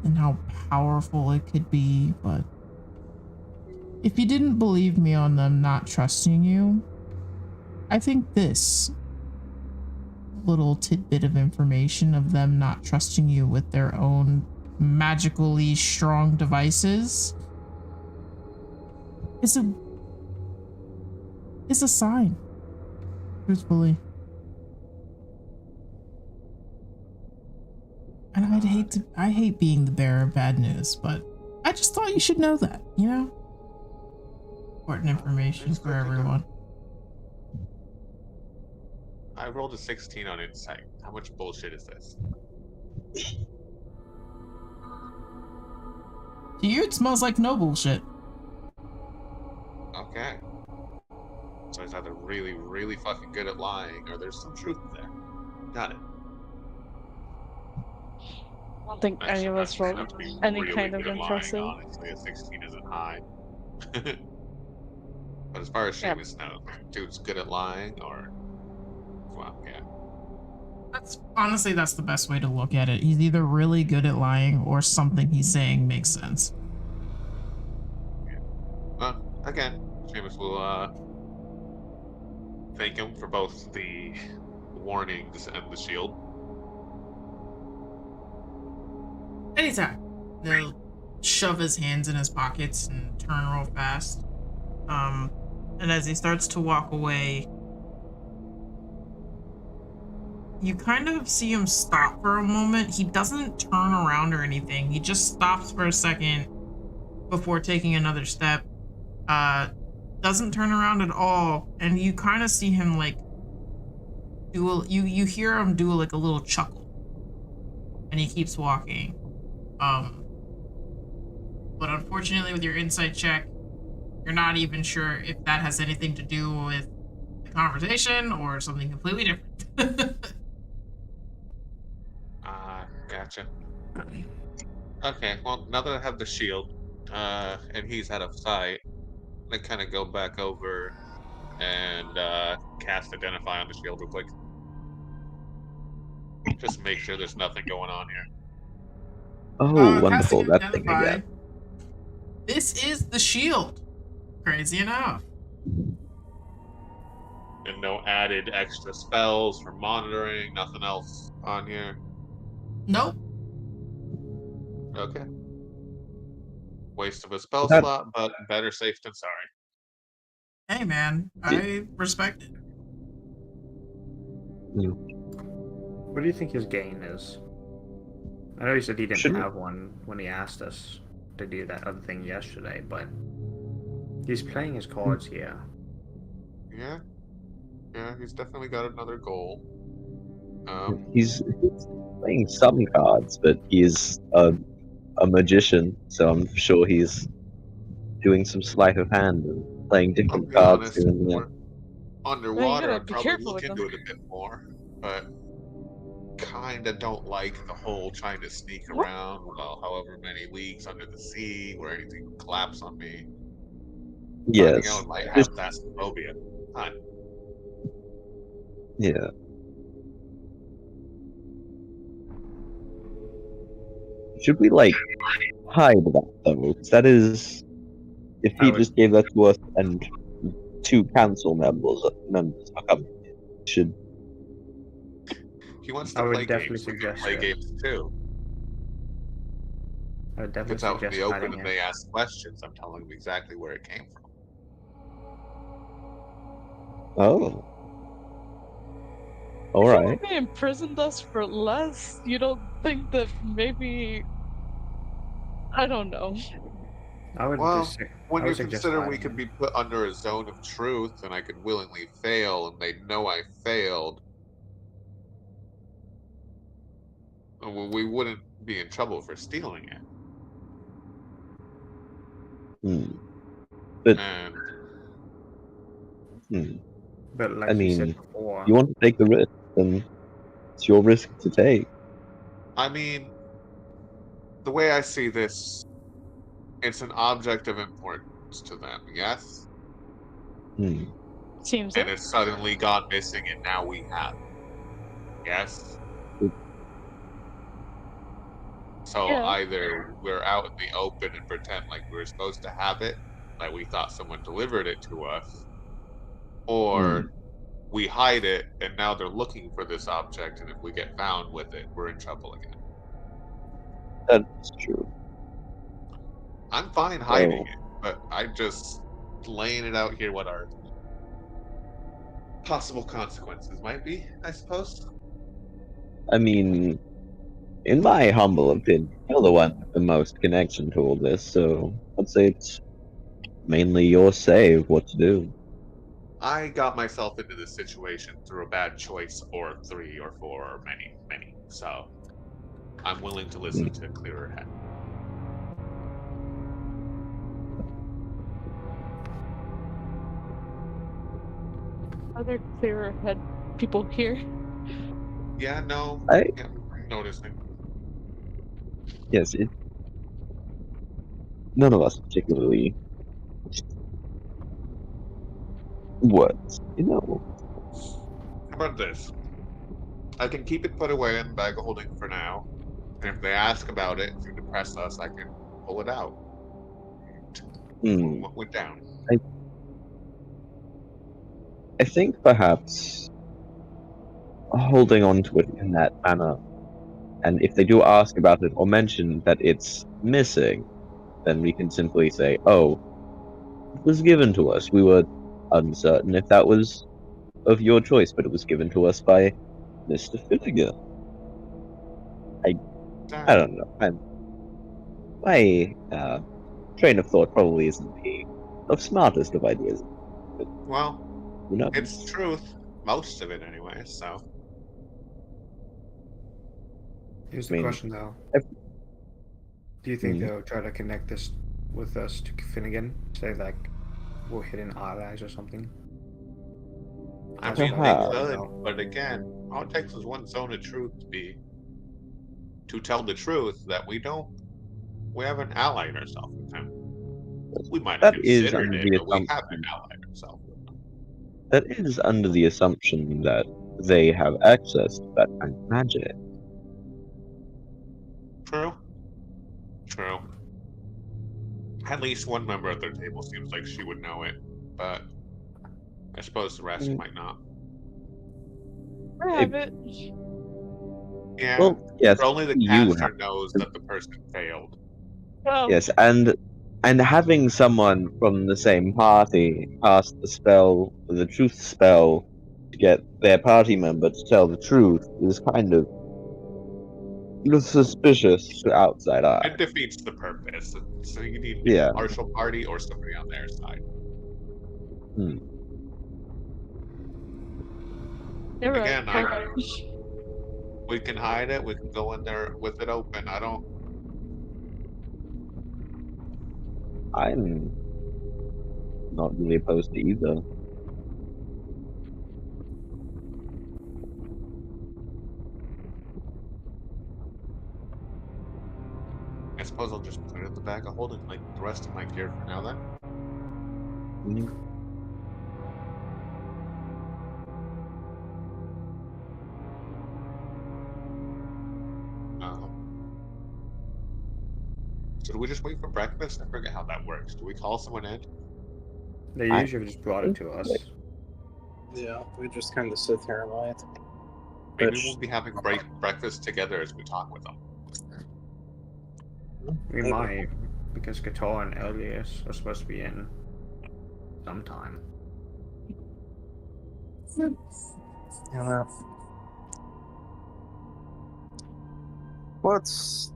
and how powerful it could be, but if you didn't believe me on them not trusting you, I think this little tidbit of information of them not trusting you with their own magically strong devices is a sign, truthfully. And I hate being the bearer of bad news, but I just thought you should know that, you know? Important information for everyone. I rolled a 16 on insight. How much bullshit is this? To you, it smells like no bullshit. Okay. So he's either really, really fucking good at lying, or there's some truth there. Got it. I don't think any of us rolled any kind of impressive. Honestly, a 16 isn't high. But as far as Seamus knows, dude's good at lying, or well, yeah. That's the best way to look at it. He's either really good at lying or something he's saying makes sense. Yeah. Again, Seamus will thank him for both the warnings and the shield. Anytime. He'll shove his hands in his pockets and turn real fast. And as he starts to walk away, you kind of see him stop for a moment. He doesn't turn around or anything. He just stops for a second before taking another step. Doesn't turn around at all, and you kind of see him like you hear him do like a little chuckle, and he keeps walking. But unfortunately, with your insight check, you're not even sure if that has anything to do with the conversation or something completely different. Gotcha. Okay, well, now that I have the shield, and he's out of sight, I kind of go back over and cast Identify on the shield real quick. Just make sure there's nothing going on here. Oh, wonderful. Casting That thing Identify. again. This is the shield. Crazy enough. And no added extra spells for monitoring, nothing else on here. Nope. Okay. Waste of a spell That- slot, but better safe than sorry. Hey man, I respect it. What do you think his gain is? I know he said he didn't Shouldn't- have one when he asked us to do that other thing yesterday, but he's playing his cards here. Yeah. Yeah, he's definitely got another goal. He's playing some cards, but he's a magician, so I'm sure he's doing some sleight of hand and playing I'll different be cards honest, here and there. we're underwater. gotta I'd be probably careful look with into them. it a bit more, but kinda don't like the whole trying to sneak What? around, well, however many leagues under the sea where anything would collapse on me. Finding Yes. out I have phasmophobia. Hi. Yeah. Should we like hide that though? Because that is, if I he would- just gave that to us and two council members should. He wants I to would play definitely games. We can suggest play it. games too. I would If definitely it's out in suggest the open hiding and it. they ask questions, I'm telling them exactly where it came from. Oh. I All feel right. like they imprisoned us for less. You don't think that maybe? I don't know. I would Well, just. when I you would suggest consider we hiding could it. be put under a zone of truth and I could willingly fail and they'd know I failed, well, we wouldn't be in trouble for stealing it. Hmm. But And But like I you mean, said before, you want to take the risk, then it's your risk to take. I mean, the way I see this, it's an object of importance to them, yes? Hmm. Seems And it. it's suddenly gone missing and now we have it, yes? So Yeah. either we're out in the open and pretend like we were supposed to have it, like we thought someone delivered it to us, or we hide it and now they're looking for this object, and if we get found with it, we're in trouble again. That's true. I'm fine hiding Well, it, but I'm just laying it out here what our possible consequences might be, I suppose. I mean, in my humble opinion, you're the one with the most connection to all this, so I'd say it's mainly your say of what to do. I got myself into this situation through a bad choice, or 3 or 4 or many. So I'm willing to listen to clearer head. Are there clearer head people here? Yeah, no, I yeah, I'm noticing. yes, none of us particularly what How about this? I can keep it put away in the bag of holding for now, and if they ask about it, if you depress us, I can pull it out. What went down? I think perhaps holding on to it in that manner, and if they do ask about it or mention that it's missing, then we can simply say, "Oh, it was given to us. We were uncertain if that was of your choice, but it was given to us by Mr. Finnegan." I don't know. My train of thought probably isn't the smartest of ideas. Well, You know, it's truth. Most of it, anyway. So Here's I the mean, question, though. if- Do you think Mhm. they'll try to connect this with us to Finnegan? Say, like, we're hidden allies or something? I That's mean, what they Perhaps. wanna could, know. but again, all it takes is one zone of truth to tell the truth that we have an allied ourselves with him. We might have that is considered under it, the but we haven't assumption. allied ourselves with him. That is under the assumption that they have access to that kind of magic. True. True. At least one member at their table seems like she would know it, but I suppose the rest Mm. might not. I have it. Yeah, Well, yes, but only the you caster have. knows that the person failed. Oh, Yes, and having someone from the same party cast the truth spell, to get their party member to tell the truth is kind of suspicious to outside eye. It defeats the purpose. So you need Yeah. a partial party or somebody on their side. Hmm. you're right. Again, we can hide it. We can go in there with it open. I'm not really opposed to either. I suppose I'll just put it in the bag of holding like the rest of my gear for now. Then. Mhm. So do we just wait for breakfast? I forget how that works. Do we call someone in? They I usually just brought it to us. Yeah, we just kind of sit here and wait. Maybe Which- we'll be having breakfast together as we talk with them. We Maybe. might, because Qatar and Elias are supposed to be in sometime. You know. What's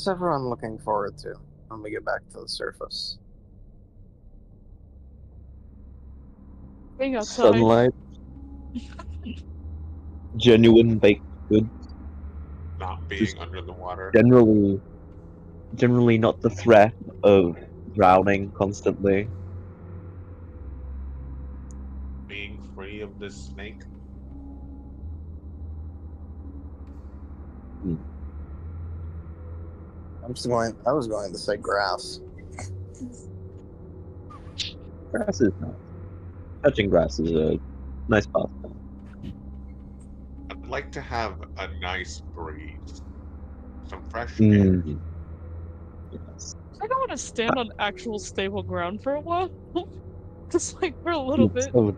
everyone looking forward to when we get back to the surface? Being outside. Sunlight, genuine baked goods, Not being under the water. generally not the threat of drowning constantly. Being free of this snake. I was going to say grass. Grass is nice. Touching grass is a nice pastime. I'd like to have a nice breeze. Some fresh air. Mm. Yes. I don't want to stand on actual stable ground for a while. Just like for a little bit. So,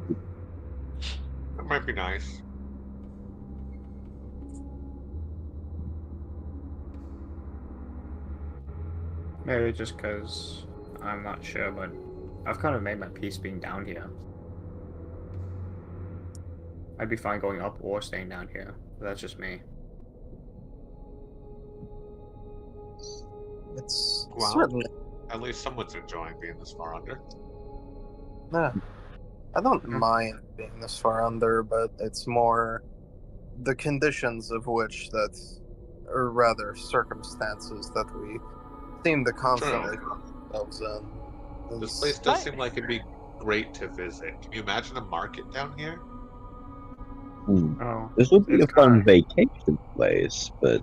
That might be nice. Maybe just because I'm not sure, but I've kind of made my peace being down here. I'd be fine going up or staying down here. But that's just me. It's Wow. certainly. At least someone's enjoying being this far under. I don't mind being this far under, but it's more the conditions of which that, or rather circumstances that we seem to constantly find ourselves in. This place does seem like it'd be great to visit. Can you imagine a market down here? Oh, this would be a It's fun kinda- vacation place, but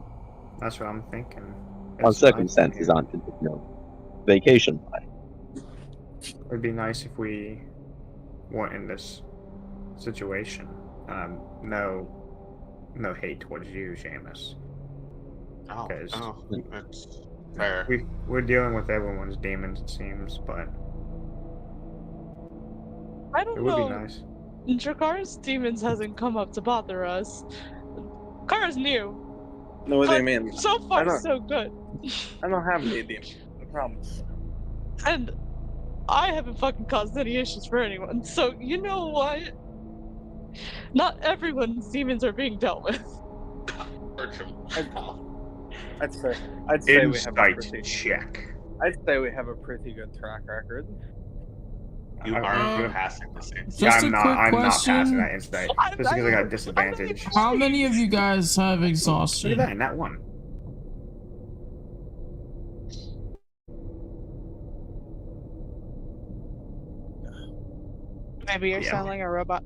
that's what I'm thinking. our It's nice circumstances here. aren't, vacation like. It'd be nice if we weren't in this situation. No hate towards you, Seamus. Oh, Okay, that's fair. We're dealing with everyone's demons, it seems, but I it don't would be know. nice. Drakar's demons hasn't come up to bother us. Kara's new. No, what do you but mean? So I far, don't- so good. I don't have any demons. I promise. And I haven't fucking caused any issues for anyone. So, you know what? Not everyone's demons are being dealt with. Bertram. I'd say we have Insight expertise. check. I'd say we have a pretty good track record. You I'm aren't gonna- passing this insight. Just a quick I'm not question. passing that insight. Just because I got disadvantage. How many of you guys have Look exhaustion? at that, and that one. Maybe you're Yeah. sounding like a robot.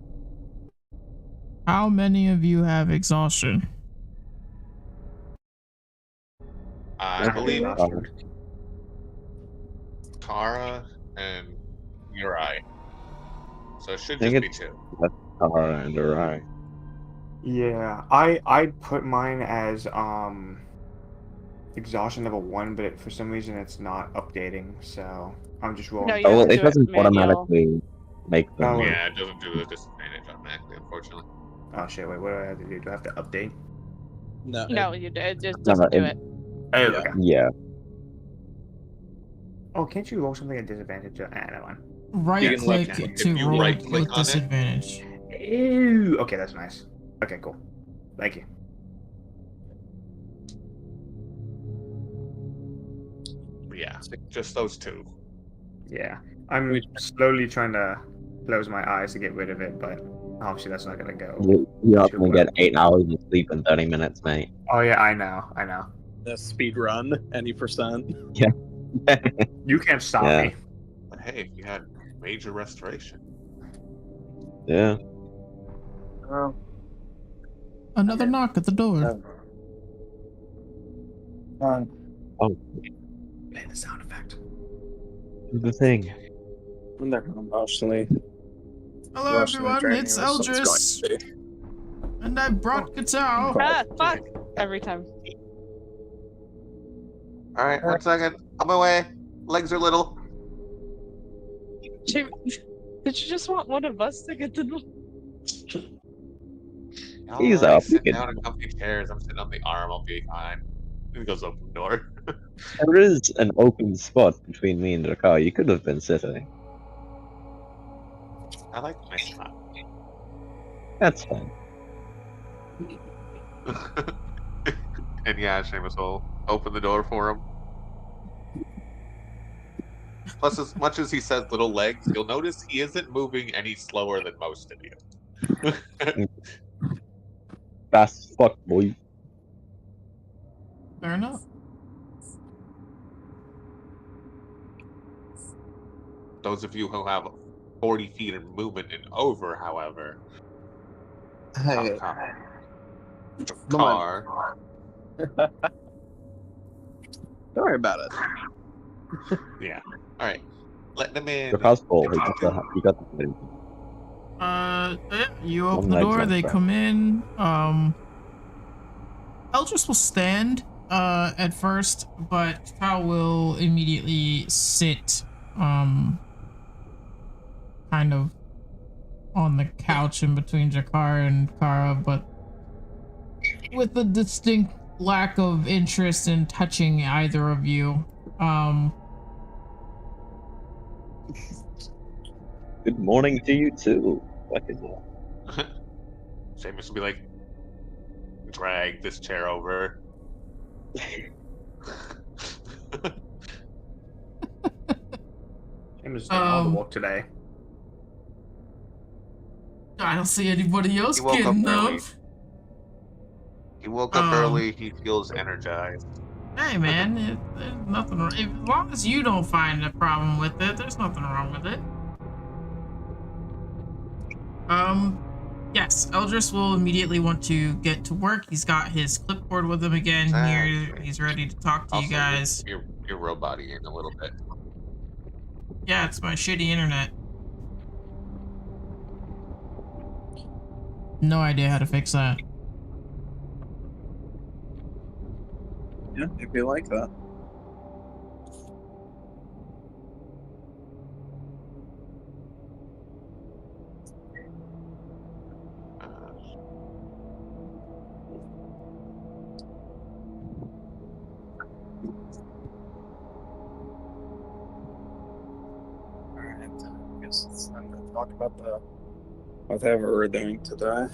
How many of you have exhaustion? I believe Exhaustion. Kara and Uri. So it should I just think be two. And right. Yeah, I put mine as exhaustion level 1, but for some reason it's not updating, so I'm just rolling. No, you Oh, have well, to it do it doesn't manual. automatically make them. Oh. Yeah, it doesn't do the disadvantage automatically, unfortunately. Oh shit! Wait, what do I have to do? Do I have to update? No. No, it just No, doesn't do it- it. Oh, Yeah. okay. Yeah. Oh, can't you roll something at disadvantage? Never mind. Right You can click left click. to If you roll right click with on it- disadvantage. Ew. Okay, that's nice. Okay, cool. Thank you. Yeah, just those two. Yeah, I'm slowly trying to close my eyes to get rid of it, but obviously that's not gonna go. You're not Too gonna well. get 8 hours of sleep in 30 minutes, mate. Oh yeah, I know. The speed run, any percent. You can't stop Yeah. me. But hey, if you had major restoration. Yeah. Oh. Another knock at the door. Oh, Play the sound effect. the thing. When they're emotionally. Hello emotionally everyone, draining it's as it's going Eldris, to be. and I brought guitar. Ah, fuck! Every time. Alright, 1 second. On my way. Legs are little. Did you just want one of us to get to the... He's Alright, up, you sit can- down in comfy chairs. I'm sitting on the arm. I'll be fine. He goes open the door. There is an open spot between me and the car. You could have been sitting. I like my spot. That's fine. And yeah, Seamus will open the door for him. Plus, as much as he says little legs, you'll notice he isn't moving any slower than most of you. Fast as fuck, boy. Fair enough. Those of you who have 40 feet of movement and over, however, Hey, come. The Come on. car. don't worry about it. Yeah. All right. Let them in. The car's full. He got the Yeah, you open One the leg's door, on they track. come in. Eldris will stand at first, but Kyle will immediately sit kind of on the couch in between Jakar and Kara, but with a distinct lack of interest in touching either of you. Good morning to you too. Fucking hell. Seamus will be like, drag this chair over. Him is doing all the Um, work today. I don't see anybody else He woke up getting early. up. He woke up Um, early. He feels energized. Hey man, there's nothing wrong. As long as you don't find a problem with it, there's nothing wrong with it. Yes, Eldris will immediately want to get to work. He's got his clipboard with him again here. Exactly. He's ready to talk to you Also, guys. You're robot-y in a little bit. Yeah, it's my shitty internet. No idea how to fix that. Yeah, if you like that. Alright, I guess it's time to talk about whatever we're doing today.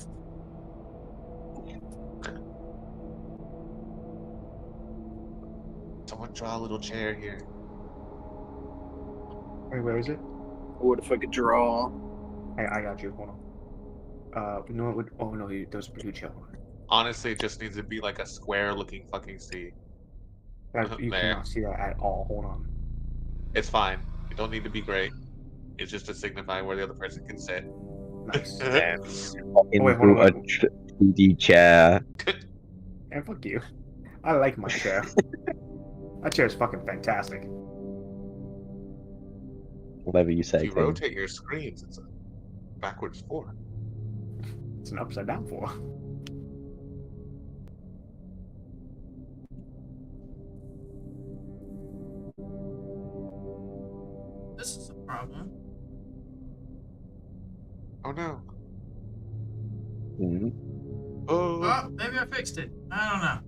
Someone draw a little chair here. Wait, where is it? What if I could draw? I got you. Hold on. No, it would. Oh no, those blue chill. Honestly, it just needs to be like a square-looking fucking C. You There. cannot see that at all. Hold on. It's fine. It don't need to be great. It's just to signify where the other person can sit. Nice. Into wait, hold on, a wait. 2D chair. Yeah, fuck you. I like my chair. That chair is fucking fantastic. Whatever you say. If you Tim. rotate your screens, it's a backwards 4. It's an upside down 4. This is a problem. Oh no. Mhm. Oh. Oh, maybe I fixed it. I don't know.